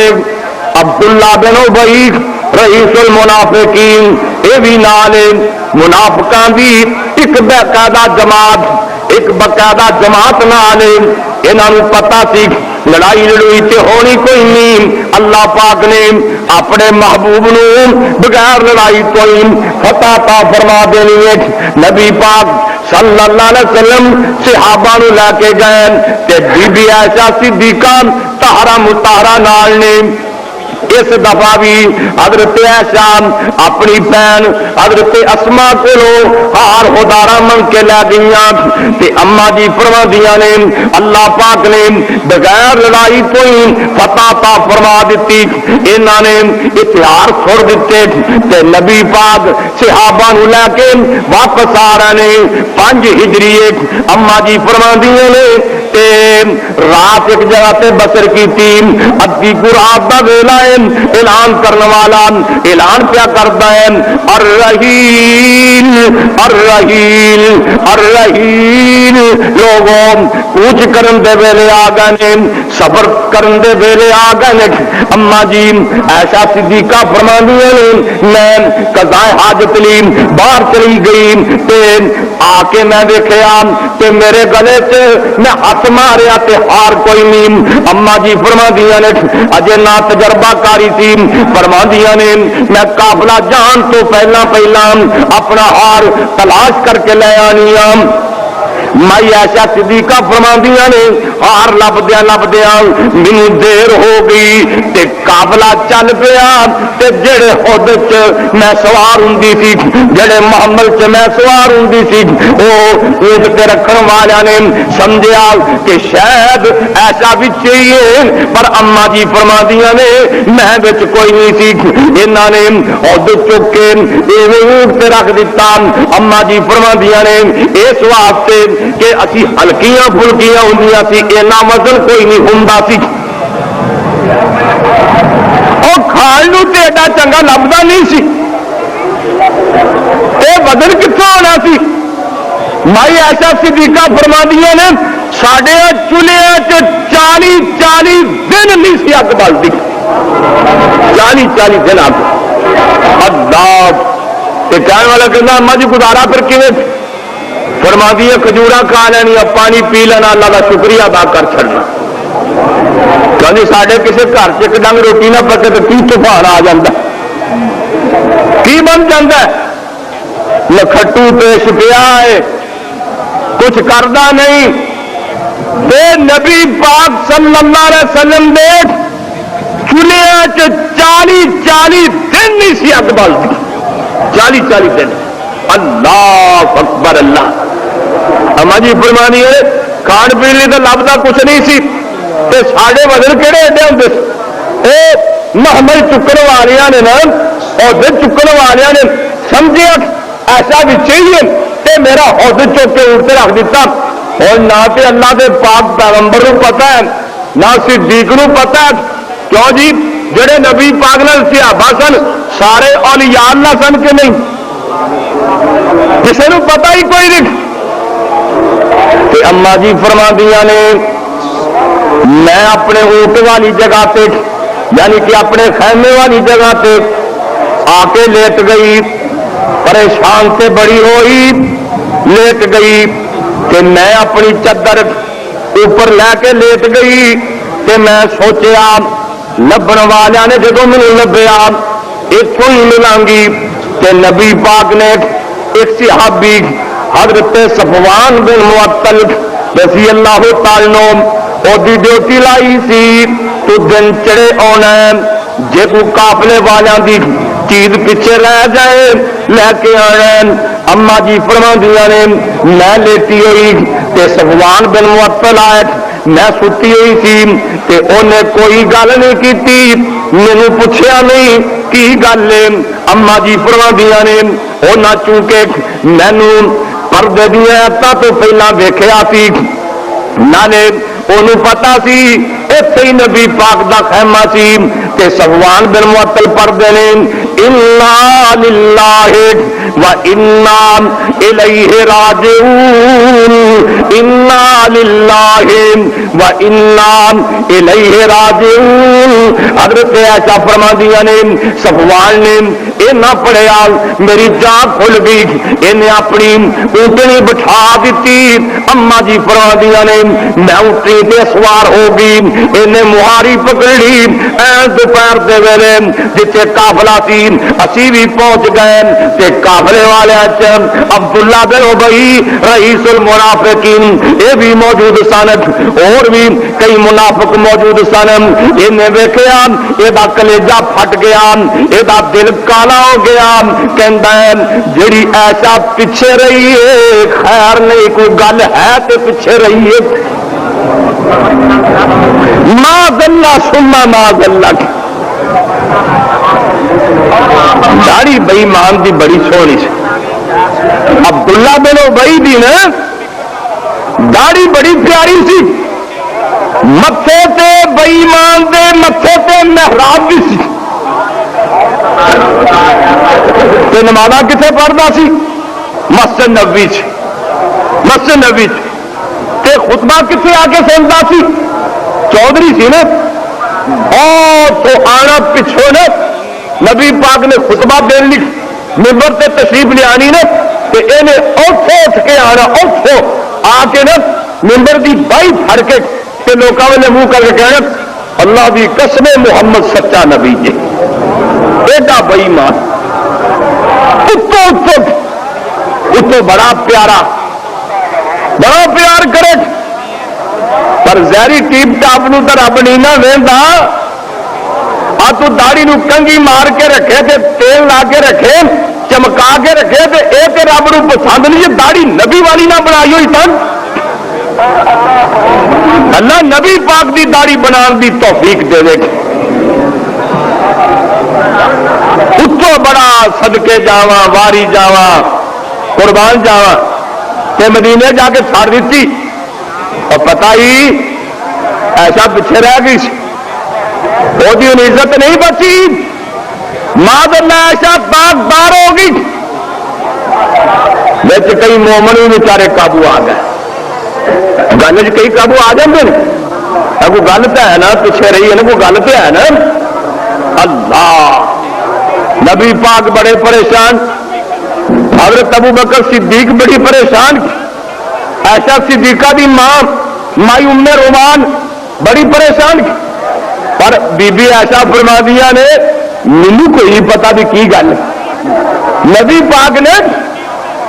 عبداللہ بن ابی رئیس المنافقین یہ بھی نال منافقاں بھی ایک باقاعدہ جماعت نال انہوں پتا سی لڑائی لڑوئی تے ہونی کوئی نہیں اللہ پاک نے اپنے محبوب نو بغیر لڑائی تو فتح عطا فرما دینی ہے نبی پاک صلی اللہ علیہ وسلم صحابہ نو لے کے گئے تے بی بی عائشہ صدیقہ طاہرہ مطہرہ نال نے اس دفعہ بھی حضرت عائشہ اپنی بہن حضرت اسماء کو ہار ہدارا من کے لے گئیاں تے اما جی فرماندیاں نے اللہ پاک نے بغیر لڑائی تو ہی فتح عطا فرما دیتی انہاں نے اتہار چھوڑ دیتے تے نبی پاک صحابہ نو لے کے واپس آ رہے نے 5 ہجری اما جی فرماندیاں نے تے رات ایک جگہ تے بسر کی تین ادھی قرآن دا ویلا اعلان کرنے والا اعلان کیا کرتا ہے الرحیل الرحیل الرحیل لوگوں کوچ کرن دے ویلے آ گئے سفر کرن دے ویلے آ گئے اما جی ایسا صدیقہ فرماندیاں نے میں قضاء حاجت لی باہر چلی گئی تے آ کے میں دیکھیا تے میرے گلے سے میں ہاتھ ماریا تے ہار کوئی نہیں اما جی فرماندیاں نے اجے نہ تجربہ کاری تھی فرماندیاں نے میں قافلہ جان تو پہلا اپنا ہار تلاش کر کے لے آنی ہوں مائی ایسا صدیقہ فرماندیاں نے ہار لبدیا مینوں دیر ہو گئی تے قافلہ چل پیا تے جڑے خود چ میں سوار ہوندی سی جڑے محمل چ میں سوار ہوندی سی او اونٹ تے رکھن والیاں نے سمجھیا کہ شاید ایسا وچ ہی ہے پر اما جی فرماندیاں نے میں وچ کوئی نہیں سی انہاں نے خود چک کے ایویں اونٹ تے رکھ دتا اما جی فرماندیاں نے اس واسطے کہ اسی ہلکیاں پھلکیاں ہوندیاں سی اینا وزن کوئی نہیں ہوندا سی اور کھان نو تے ایڈا چنگا لبدا نہیں سی وزن کتوں ہونا سی؟ مائی ایسا صدیقہ فرماندیاں نے ساڈے چولہے 40 دن نہیں سی اگ بلتی، 40 دن اگ۔ اللہ کہنے والا کہنا اما جی گزارا پھر کیون؟ فرماندی ہے کھجورا کھا لینیا، پانی پی لینا، اللہ کا شکریہ ادا کر چڑنا۔ کیونکہ سارے کسی گھر سے ایک ڈنگ روٹی نہ پکے تو کی طوفان آ جاتا، کی بن جاتا ہے؟ لکھٹو پیش پیا ہے، کچھ کرتا نہیں۔ تے نبی پاک صلی اللہ علیہ وسلم دے چولہے 40 دن نہیں سی اگ بلتی، 40 دن۔ اللہ اکبر اللہ۔ اما جی فرمانی ہے کھان پینے تو لبدا کچھ نہیں سی، تے ساڈے وزن کہڑے ایڈے ہوندے سی؟ اے محمل چکن والیاں نے نا، عہدے چکن والیاں نے سمجھیا ایسا بھی چاہیے تے میرا عہدے چک کے اٹھتے رکھ دیتا۔ اور نہ تے اللہ دے پاک پیغمبر کو پتہ ہے نہ صدیق نو پتہ ہے، کیوں جی جڑے نبی پاک نال صحابہ سن سارے اولیاء اللہ سن کے نہیں؟ کسی نو پتہ ہی کوئی نہیں۔ تے اما جی فرماندیاں نے میں اپنے اونٹ والی جگہ پہ یعنی کہ اپنے خیمے والی جگہ پہ آ کے لیٹ گئی، پریشان سے بڑی ہوئی، لیٹ گئی کہ میں اپنی چادر اوپر لے کے لیٹ گئی کہ میں سوچیا لبن والے نے جدو مجھے لبیا اتوں ہی ملیں گی کہ نبی پاک نے ایک صحابی حضرت صفوان بن معطل رضی اللہ تعالی عنہ دی ڈیوٹی لائی سی تو دن چڑے آنا جے کو قافلے والوں دی چیز پیچھے رہ جائے لے کے آنا۔ اما جی فرماندیاں نے میں لیٹی ہوئی تے صفوان بن معطل آئے، میں ستی ہوئی سی تے انہیں کوئی گل نہیں کیتی، مینو پوچھیا نہیں کی گل ہے۔ اما جی فرماندیاں نے انہاں چونکہ مینو پردے دی آیتاں تو پہلا ویکھیا سی نالے انہوں پتا سی اتنے ہی نبی پاک دا خیمہ سی تے صفوان بن معطل پردے نے انا للہ و انا الیہ راجعون، انا للہ و انا الیہ راجعون۔ حضرت عائشہ فرماندیاں نے صفوان نے یہ نہ پڑھیا میری جان کھل گئی، انہیں اپنی اونٹنی بٹھا دیتی۔ اما جی فرماندیاں نے میں اونٹنی تے سوار ہو گئی، انہیں مہاری پکڑی، دوپہر دے ویلے جتنے قافلہ سی اسی بھی پہنچ گئے تے قافلے والے عبداللہ بن ابی رئیس المنافقین یہ بھی موجود سن، اور بھی کئی منافق موجود سن۔ انہیں ویکھیا یہ کلیجہ پھٹ گیا، یہ دل کالا ہو گیا، کہندا ہے جڑی ایسا پیچھے رہی ہے خیر نہیں، کوئی گل ہے تے پیچھے رہی ہے۔ معاذ اللہ ثم معاذ اللہ۔ داڑھی بے ایمان دی بڑی سونی سی، عبداللہ بن ابی دی نا داڑھی بڑی پیاری سی، متھے تے بے ایمان دے متھے تے محراب بھی سی، تے نمازاں کتنے پڑھدا سی؟ مسجد نبوی چ، مسجد نبوی چ۔ تے خطبہ کتنے آ کے سنتا سی؟ چودھری سی نا، اور تو آنا پچھوں نا نبی پاک نے خطبہ دین لکھ ممبر تے تشریف لے آنی نا تے انہیں اوتھوں اٹھ کے آنا، اوتھوں آ کے نا ممبر دی بائی پھڑ کے تے لوکاں والے منہ کر کے کہنا اللہ دی قسم محمد سچا نبی جی، ایڈا بے ایمان، اتو بڑا پیارا، بڑا پیار کرے، پر زہری ٹیپ ٹاپ نو تو رب نہیں نہ ویندا، آ تو داڑھی نو کنگھی مار کے رکھے تے تیل لا کے رکھے چمکا کے رکھے تے اے تے رب نو پسند نہیں، داڑھی نبی والی نہ بنائی ہوئی تن۔ اللہ نبی پاک دی داڑھی بنان دی توفیق دے دے، اتو بڑا صدقے جاواں واری جاواں قربان جاواں تے مدینے جا کے چھاڑ دیتی، اور پتہ ہی ایسا پیچھے رہ گئی، وہ عزت نہیں بچی، مادر عائشہ پاکدار ہو گئی. بچ کئی مومن بھی بیچارے قابو آ گئے. گل کئی قابو آ جاتے ہیں. کوئی گل تو ہے نا, پیچھے رہی ہے نا, کوئی گل تو ہے نا. اللہ نبی پاک بڑے پریشان, حضرت ابو بکر صدیق بڑی پریشان. عائشہ صدیقہ دی ماں مائی ام رومان بڑی پریشان. پر بی بی عائشہ فرما دیا نے مینو کوئی پتا بھی کی گل. نبی پاک نے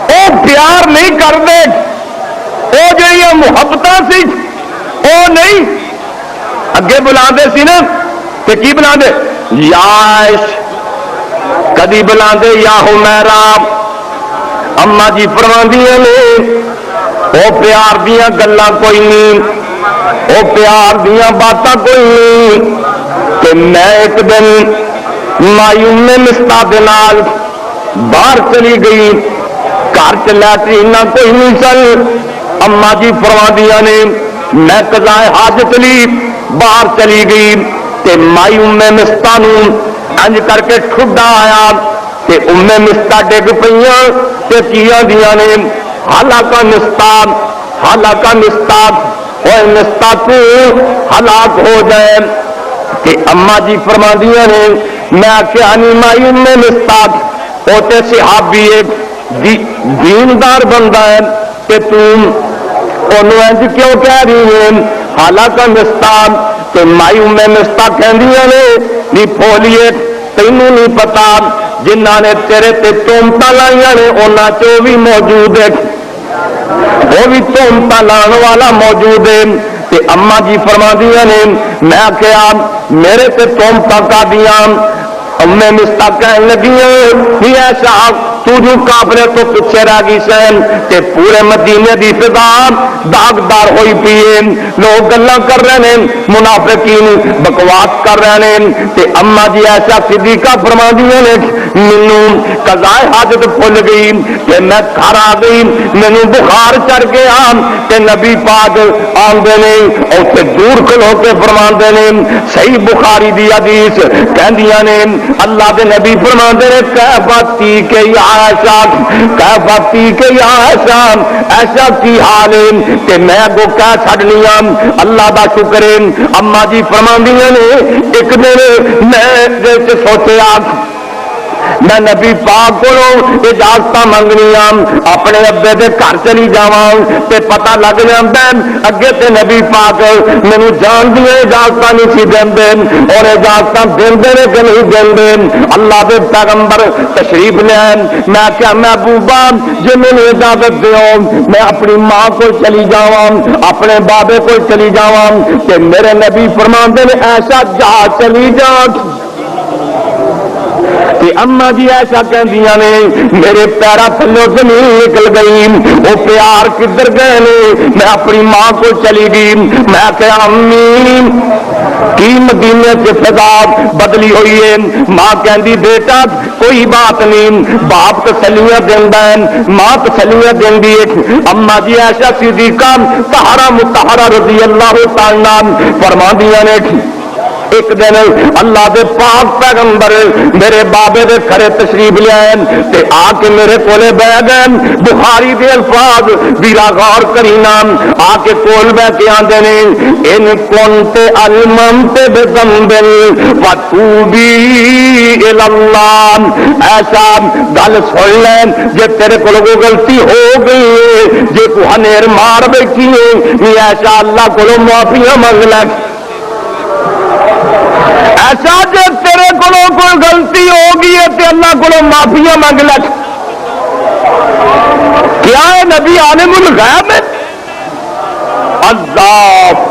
وہ پیار نہیں کرتے, وہ جی محبت سی وہ نہیں اگے بلا سی نا. تو کی بلا دے یاش, کدی بلا دے یا حمیرہ. اما جی فرماندیاں نے وہ پیار دیا گلاں کوئی نہیں, وہ پیار دیا باتاں کوئی نہیں. کہ میں ایک دن مائی ام مصطح دے نال باہر چلی گئی, گھر چ لیٹرین کوئی نہیں چل. اما جی فرماندیاں نے میں قضاء حاجت لی باہر چلی گئی تے مائی ام مصطح نو انج کر کے ٹھڈا آیا تے ام مصطح ڈگ پئیاں تے کیاں دیاں نے ہلاکا مصطح, ہلاکا مصطح, اوے مصطح تو ہلاک ہو جائے. کہ اما جی فرماندیاں نے میں آخیا نہیں مائی ام مصطح وہ تے صحابی دیندار بندہ ہے کہ تم انہوں انج کیوں کہہ رہی ہے حالانکہ مصطح. کہ مائی ام مصطح کہندیاں نے نی پھولیے تینوں نہیں پتا جنہ نے تیرے تے تہمت لائیاں نے انہاں چ بھی موجود ہے, وہ بھی تہمت لان والا موجود ہے. تے اما جی فرماندیاں نے میں آخیا میرے تے تہمت کا دیاں. ام مصطح کہنے لگیاں ہی ایسا تو جو کافرے تو پیچھے رہ گئی سین تے پورے مدینے دی فضا داغدار ہوئی پیے. لوگ گلاں کر رہے ہیں, منافقین بکواس کر رہے ہیں. تے اما جی ایسا صدیقہ فرماندیاں نے مینوں قضاء حاجت بھول گئی کہ میں گھر آ گئی, مینوں بخار چڑھ گیا تے نبی پاک آندے نے اوتھے دور کھلو کے فرماندے نے صحیح بخاری دی حدیث کہندیاں نے اللہ دے نبی فرماندے نے کیفاتی کہ یا عائشہ, کیفاتی کہ یا عائشہ, ایسا کی حال ہے کہ میں اگوں کہہ چھڈنیاں اللہ دا شکر ہے. اما جی فرماندیاں نے ایک دن میں سوچیا میں نبی پاک کو اجازت منگنی اپنے ابے دے گھر چلی جاواں تے پتہ لگ جاندا اگے تے نبی پاک مینوں جان دی اجازت نہیں سی دیندے اور اجازت دیندے نے کہ نہیں دیندے. اللہ دے پیغمبر تشریف لے میں کیا محبوبہ جے مینوں اجازت دیو میں اپنی ماں کو چلی جاواں اپنے بابے کو چلی جاواں تے میرے نبی فرماندے نے ایسا جا چلی جا. اما جی ایسا کہندیاں نے میرے پیرا تھلوں زمین نکل گئی, وہ پیار کدھر گئے نے. میں اپنی ماں کو چلی گئی, میں کہا امی کی مدینے سے فضا بدلی ہوئی ہے. ماں کہندی بیٹا کوئی بات نہیں, باپ تسلیاں دیندا ہے, ماں تسلیاں دیندی ہے. اما جی ایسا صدیقہ طاہرہ مطہرہ رضی اللہ تعالی فرماندیاں نے ایک دن اللہ دے پاک پیغمبر میرے بابے دے گھر تشریف لے آئے تے آ کے میرے کولے بہ گئے. بخاری دے الفاظ ویرا غور کرینا آ کے کول بہ کے آندے نے ان کنت الممت بذنب فتوبی الی اللہ. ایسا گل سن لے جے تیرے کول کوئی غلطی ہو گئی جے تو ہنیر مار بیٹھی ہے ایسا اللہ کولو معافیاں منگ لے. ایسا جے تیرے کو کوئی غلطی ہوگی ہے تو اللہ کو معافیاں مانگ لے. کیا ہے نبی عالم الغیب ہے؟ اللہ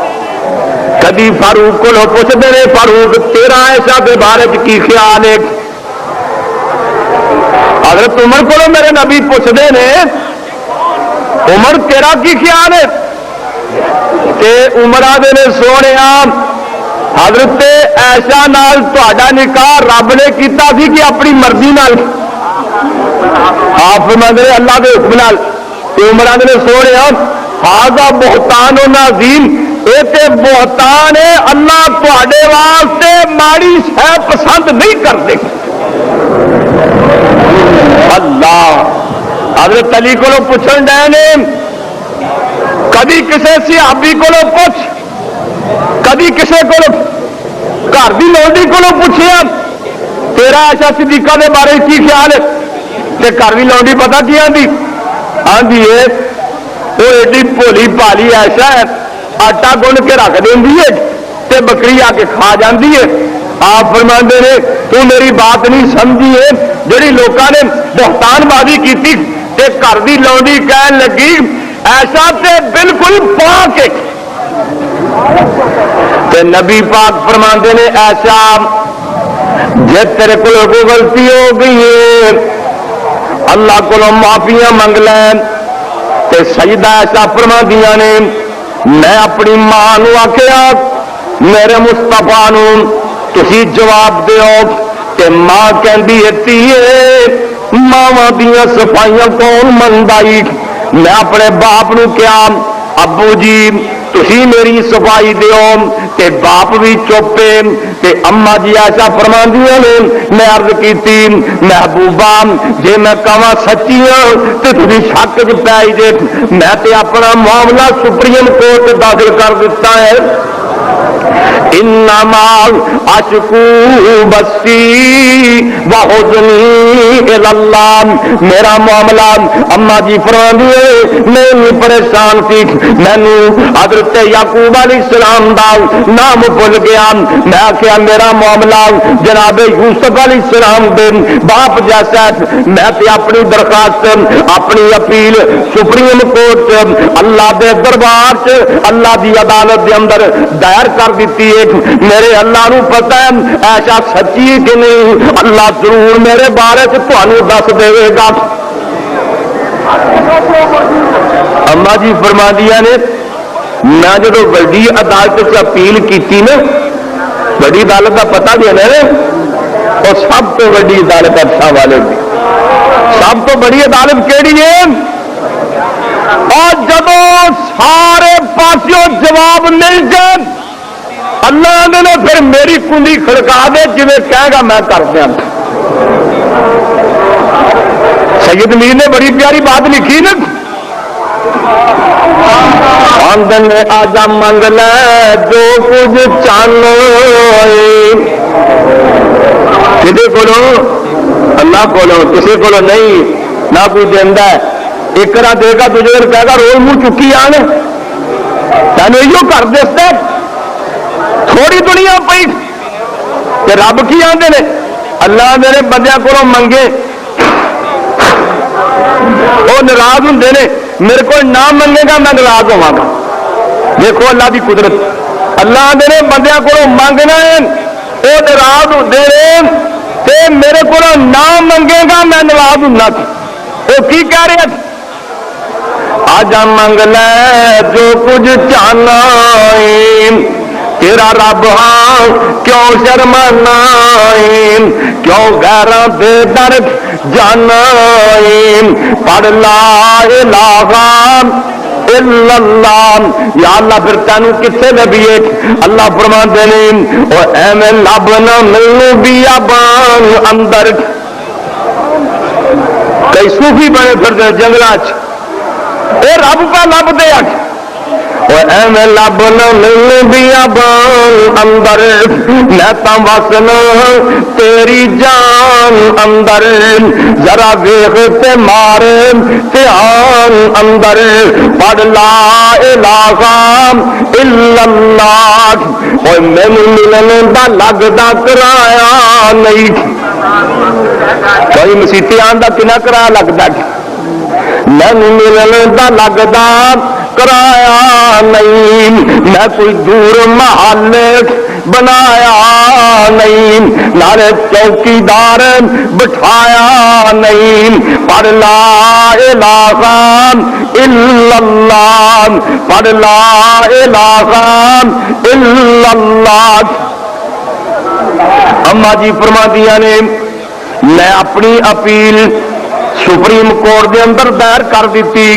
کبھی فاروق کو پوچھتے ہیں فاروق تیرا ایسا کے بارے کی خیال ہے. حضرت عمر کو میرے نبی پوچھتے ہیں عمر تیرا کی خیال ہے کہ عمر آدھے نے سونے حضرت عائشہ نال تہاڈا نکاح رب نے کیتا سی کہ اپنی مرضی نال آپ فرماندے اللہ دے حکم نال. عمر آدھے نے سونے ہاذا بہتان و عظیم, یہ تے بہتان ہے اللہ تہاڈے واسطے ماڑی شے پسند نہیں کرتے. اللہ حضرت علی کو پوچھن ڈے نے، کدی کسی صحابی کو پوچھ، کدی کسی کو گھر کی لونڈی کو پوچھیا تیرا عائشہ صدیقہ کے بارے کی خیال ہے؟ تے گھر کی لونڈی پتا کی آتی؟ آدھی ہے وہ ایڈی بھولی پالی عائشہ ہے، آٹا گن کے رکھ دینی ہے تے بکری آ کے کھا جاتی ہے۔ آپ فرماندے نے تو میری بات نہیں سمجھی ہے، جڑی لوگوں نے بہتان بازی کی تے گھر کی لونڈی کہن لگی ایسا تے بالکل پاک ہے، تے نبی پاک فرماندے نے ایسا جے تیرے کو غلطی ہو گئی ہے اللہ کو معافیاں منگ لین، تے سجدہ ایسا فرماندیاں نے میں اپنی ماں نو آکھیا میرے مصطفیٰ نو تسی جواب دیو، تے ماں کہندی ہے ماواں دیاں صفائیاں کون منگائی؟ میں اپنے باپ نو کیا ابو جی تسی میری صفائی دیو، تے باپ بھی چوپے، تے اما جی ایسا فرماندیاں نے میں عرض کیتی محبوبہ جے میں کہاں سچی ہوں تے تسی شک وچ پائی جے، میں تے اپنا معاملہ سپریم کورٹ داخل کر دیتا ہے۔ انما اشکو بسی وحزنی اللہ، میرا معاملہ اما جی فرماندی میں پریشان تھی، مینو حضرت یعقوب علیہ السلام دا نام بھول گیا، میں آخیا میرا معاملہ جناب یوسف علیہ السلام دے باپ جیسا، میں تے اپنی درخواست اپنی اپیل سپریم کورٹ اللہ دے دربار چ اللہ دی عدالت دے اندر دائر کر دیتی ہے۔ میرے اللہ نو پتہ ہے ایسا سچی کہ نہیں، اللہ ضرور میرے بارے سے تمہیں دس دے گا۔ اما جی فرما دیا نے میں جب وڈی عدالت سے اپیل کی نا، وڈی عدالت کا پتا بھی ہے اور سب تو وڈی عدالت ارشاں والے کی، سب تو بڑی عدالت کیڑی ہے؟ اور جب سارے پاسوں جواب مل جائے اللہ نے پھر میری کنڈی کھڑکا دے جی کہے گا میں کر دیا۔ سید میر نے بڑی پیاری بات لکھی نا، آمدن آجا منگ لے جو کچھ چاہو، کسی کو اللہ کو کسی کو نہیں نہ کوئی دینا ہے، ایک را دے گا تجھے کہے گا رول منہ چکی آن تینوں یہ کر دیتا تھوڑی دنیا پئی کہ رب کی آتے ہیں اللہ میرے بندیاں کو منگے وہ ناراض ہوں نے، میرے کو نہ منگے گا میں ناراض ہوا گا۔ دیکھو اللہ کی قدرت، اللہ میرے بندیاں کو منگنا ہے وہ ناراض ہوتے ہیں، میرے کو نہ منگے گا میں ناراض ہوں، وہ کی کہہ رہے آجا منگ لے جو کچھ چاہنا تیرا رب ہاں کیوں شرمانا، کیوں غیراں دے در جانا، پڑھ لا الہ الا اللہ، یا اللہ پھر تینوں کتنے نبی ہے؟ اللہ فرماندے نے او ایویں لب نہ ملو بیابان اندر، کئی صوفی بنے پھرتے جنگلاں چ اے رب پہ لب دے ایویں لب نہ مل بیابان اندر، میں تا وسنا تیری جان اندر، ذرا ویخ تے مار دھیان اندر، پڑھ لا الہ الا اللہ، اوے مینوں ملن دا لگدا کرایا نہیں، کوئی مسیتی آن دا کنا کرایہ لگتا، مینوں ملن دا لگدا کرایا نہیں، میں کوئی دور محل بنایا نہیں، نارے چوکی دار بٹھایا نہیں، پڑھ لا الہ الا اللہ، پڑھ لا الہ الا اللہ۔ اما جی فرما دیا نے میں اپنی اپیل سپریم کورٹ دے اندر دائر کر دیتی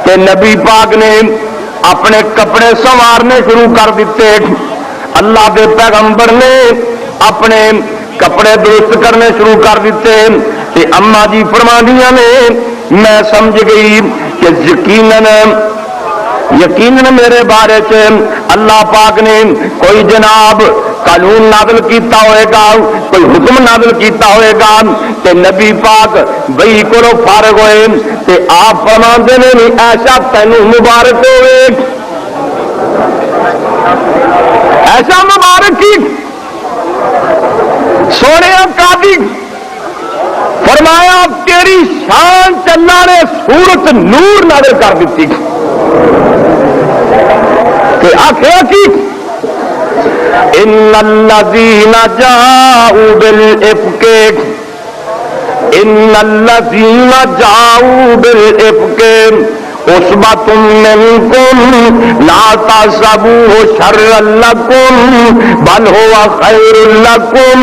کہ نبی پاک نے اپنے کپڑے سنوارنے شروع کر دیتے، اللہ کے پیغمبر نے اپنے کپڑے درست کرنے شروع کر دیتے. تے اما جی فرماندیاں نے میں سمجھ گئی کہ یقیناً میرے بارے چ اللہ پاک نے کوئی جناب قانون نازل کیتا ہوئے گا, کوئی حکم نازل کیتا ہوئے گا. تے نبی پاک بئی کو فارغ ہوئے تے آپ فرماندے نے ایسا تینوں مبارک ہوئے, ایسا مبارک کی سونے قاضی فرمایا تیری شان اللہ نے سورت نور نازل کر دیتی. آخر کی ان الذین جاؤوا بالافک عصبۃ منکم لا تحسبوه شرا لکم بل هو خیر لکم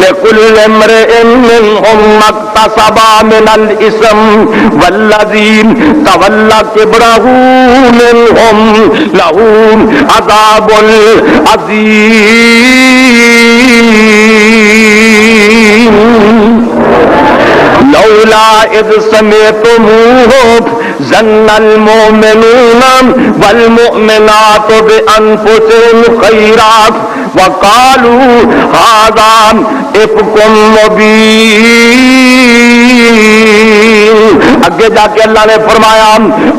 لکل امرئ منهم ما اکتسب من الاثم والذی تولى کبرہ منهم له عذاب عظیم. لولا اذ سمعتموه ظن المؤمنون والمؤمنات بانفسهم خیرا وقالوا هذا افک مبین. اگے جا کے اللہ نے فرمایا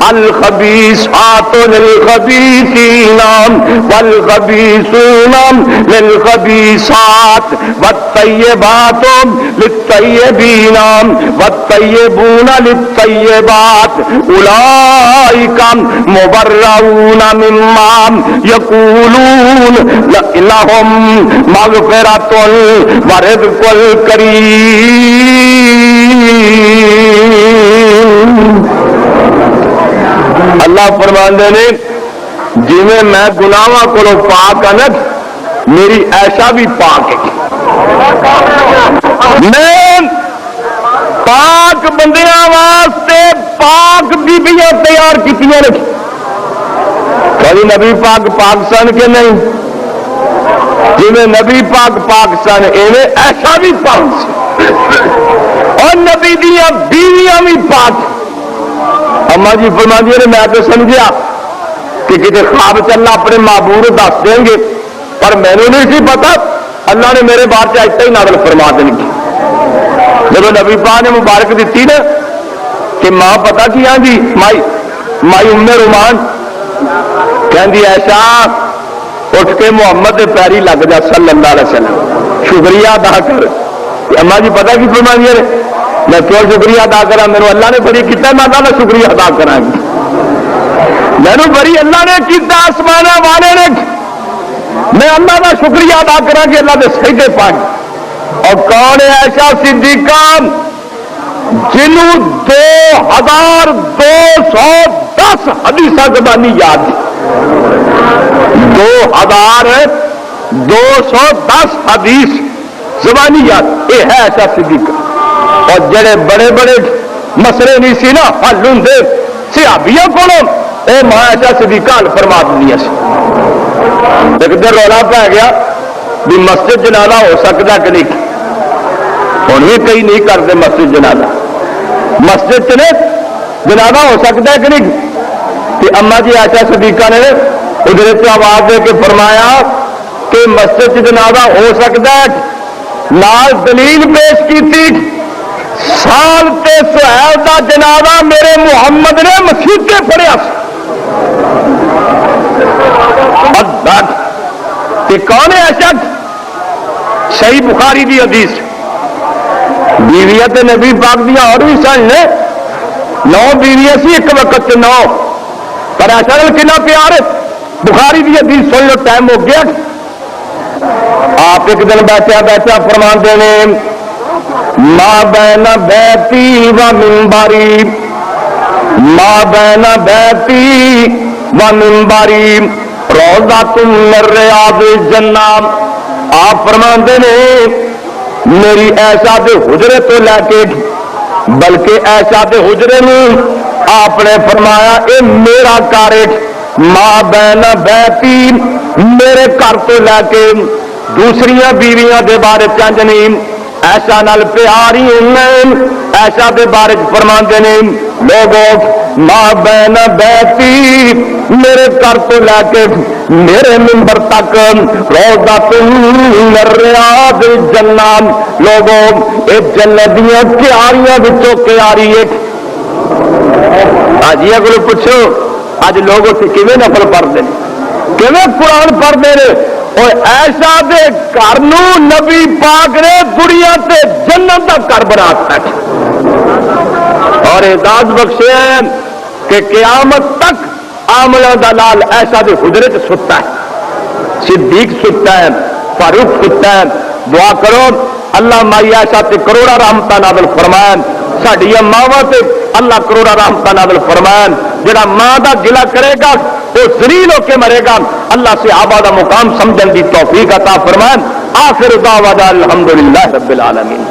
الخبیثات للخبیثین والخبیثون للخبیثات والطیبات للطیبین والطیبون للطیبات اولئک مبرؤون مما یقولون لهم مغفرۃ ورزق کریم. اللہ فرماندے نے جی میں گناہاں کو پاک ہاں میری ایشا بھی پاک ہے. میں پاک بندیاں واسطے پاک بیبیاں تیار کیتیاں نے. کبھی نبی پاک پاک سن کے نہیں, جی نبی پاک پاک سن ایویں ایشا بھی پاک سی اور نبی دیا بیویاں بھی پاک. اما جی فرماندی نے میں تو سمجھا کہ کسی خواب سے اللہ اپنے معبود دس دیں گے, پر میں نے نہیں سی پتا اللہ نے میرے بارے سے ایسا ہی نازل فرما دیں گے. جب نبی پاک نے مبارک دیتی نا کہ ماں پتا کی ہاں جی مائی ام رومان کہندی ایسا اٹھ کے محمد کے پیری لگ جا صلی اللہ علیہ وسلم, شکریہ ادا کر. اما جی پتا کی فرماندی نے میں کیوں شکریہ ادا کرا, میرے اللہ نے بڑی کیتا میں اللہ کا شکریہ ادا کرا گی. میرے بڑی اللہ نے کیتا آسمان والے نے, میں اللہ کا شکریہ ادا کرا کہ اللہ کے سجدے پائے. اور کون ہے ایسا صدیقہ جنہوں 2210 حدیث زبانی یاد, 2210 حدیث زبانی یاد, یہ ہے ایسا صدیقہ. اور جڑے بڑے بڑے مسئلے نہیں سی نا حل ہوں صحابیوں کو ماں ایسا صدیقہ حل فرما دیا. ایک دن رولا پی گیا بھی مسجد جنازہ ہو سکتا کہ نہیں, ہوں بھی کئی نہیں کرتے مسجد جنازہ, مسجد چ جنازہ ہو سکتا ہے کہ نہیں. کہ اما جی ایسا صدیقہ نے ادھر سے آواز دے کے فرمایا کہ مسجد جنازہ ہو سکتا ہے, نال دلیل پیش کی تھی سال تے سہیل کا جنازہ میرے محمد نے مسیطے پڑھیا. کون ہے ایسا صحیح بخاری دی حدیث, بیویاں نبی پاک دیا اور بھی سن نے 9 بیویاں سی ایک وقت 9, پر ایسا کنا پیار ہے. بخاری دی حدیث سن لو, ٹائم ہو گیا. آپ ایک دن بیٹھا فرمان دینے ماں بین بیتی و منبری, ماں بین بیتی و منبری روضۃ من ریاض الجنہ. آپ فرماندے نے میری ایسا دے حجرے تو لے کے بلکہ ایسا دے حجرے میں آپ نے فرمایا اے میرا گھر, ماں بین بیتی میرے گھر تو لے کے دوسریاں بیویاں دے بارے چنج نہیں ایسا نال پیاری ایسا دے بارے فرماندے نے لوگوں ماں بین بیتی میرے گھر تو لے کے میرے ممبر تک روضۃ من ریاض الجنہ لوگوں اے جنت دیاں کیاریاں وچوں کیاری ہے. جی اگلے پوچھو اج لوگ اتنے کیویں نفل پڑھتے ہیں کیویں قرآن پڑھتے ہیں اور ایسا دے گھر نبی پاک نے گڑیا تے جنت کا گھر بنا بیٹھے اور اعزاز بخشے ہیں کہ قیامت تک آملہ دا لال ایسا دے حجرے تے ستا ہے صدیق ستا ہے فاروق ستا ہے. دعا کرو اللہ مائی ایسا تے کروڑا رحمتہ نازل فرمائیں ساڈیاں ماواں تے اللہ کروڑا رحمتہ نازل فرمائیں جڑا ماں دا گلا کرے گا وہ ذلیل ہو کے مرے گا اللہ سے صحابہ دا مقام سمجھن دی توفیق عطا فرمائیں. آخر دعوانا الحمدللہ رب العالمین.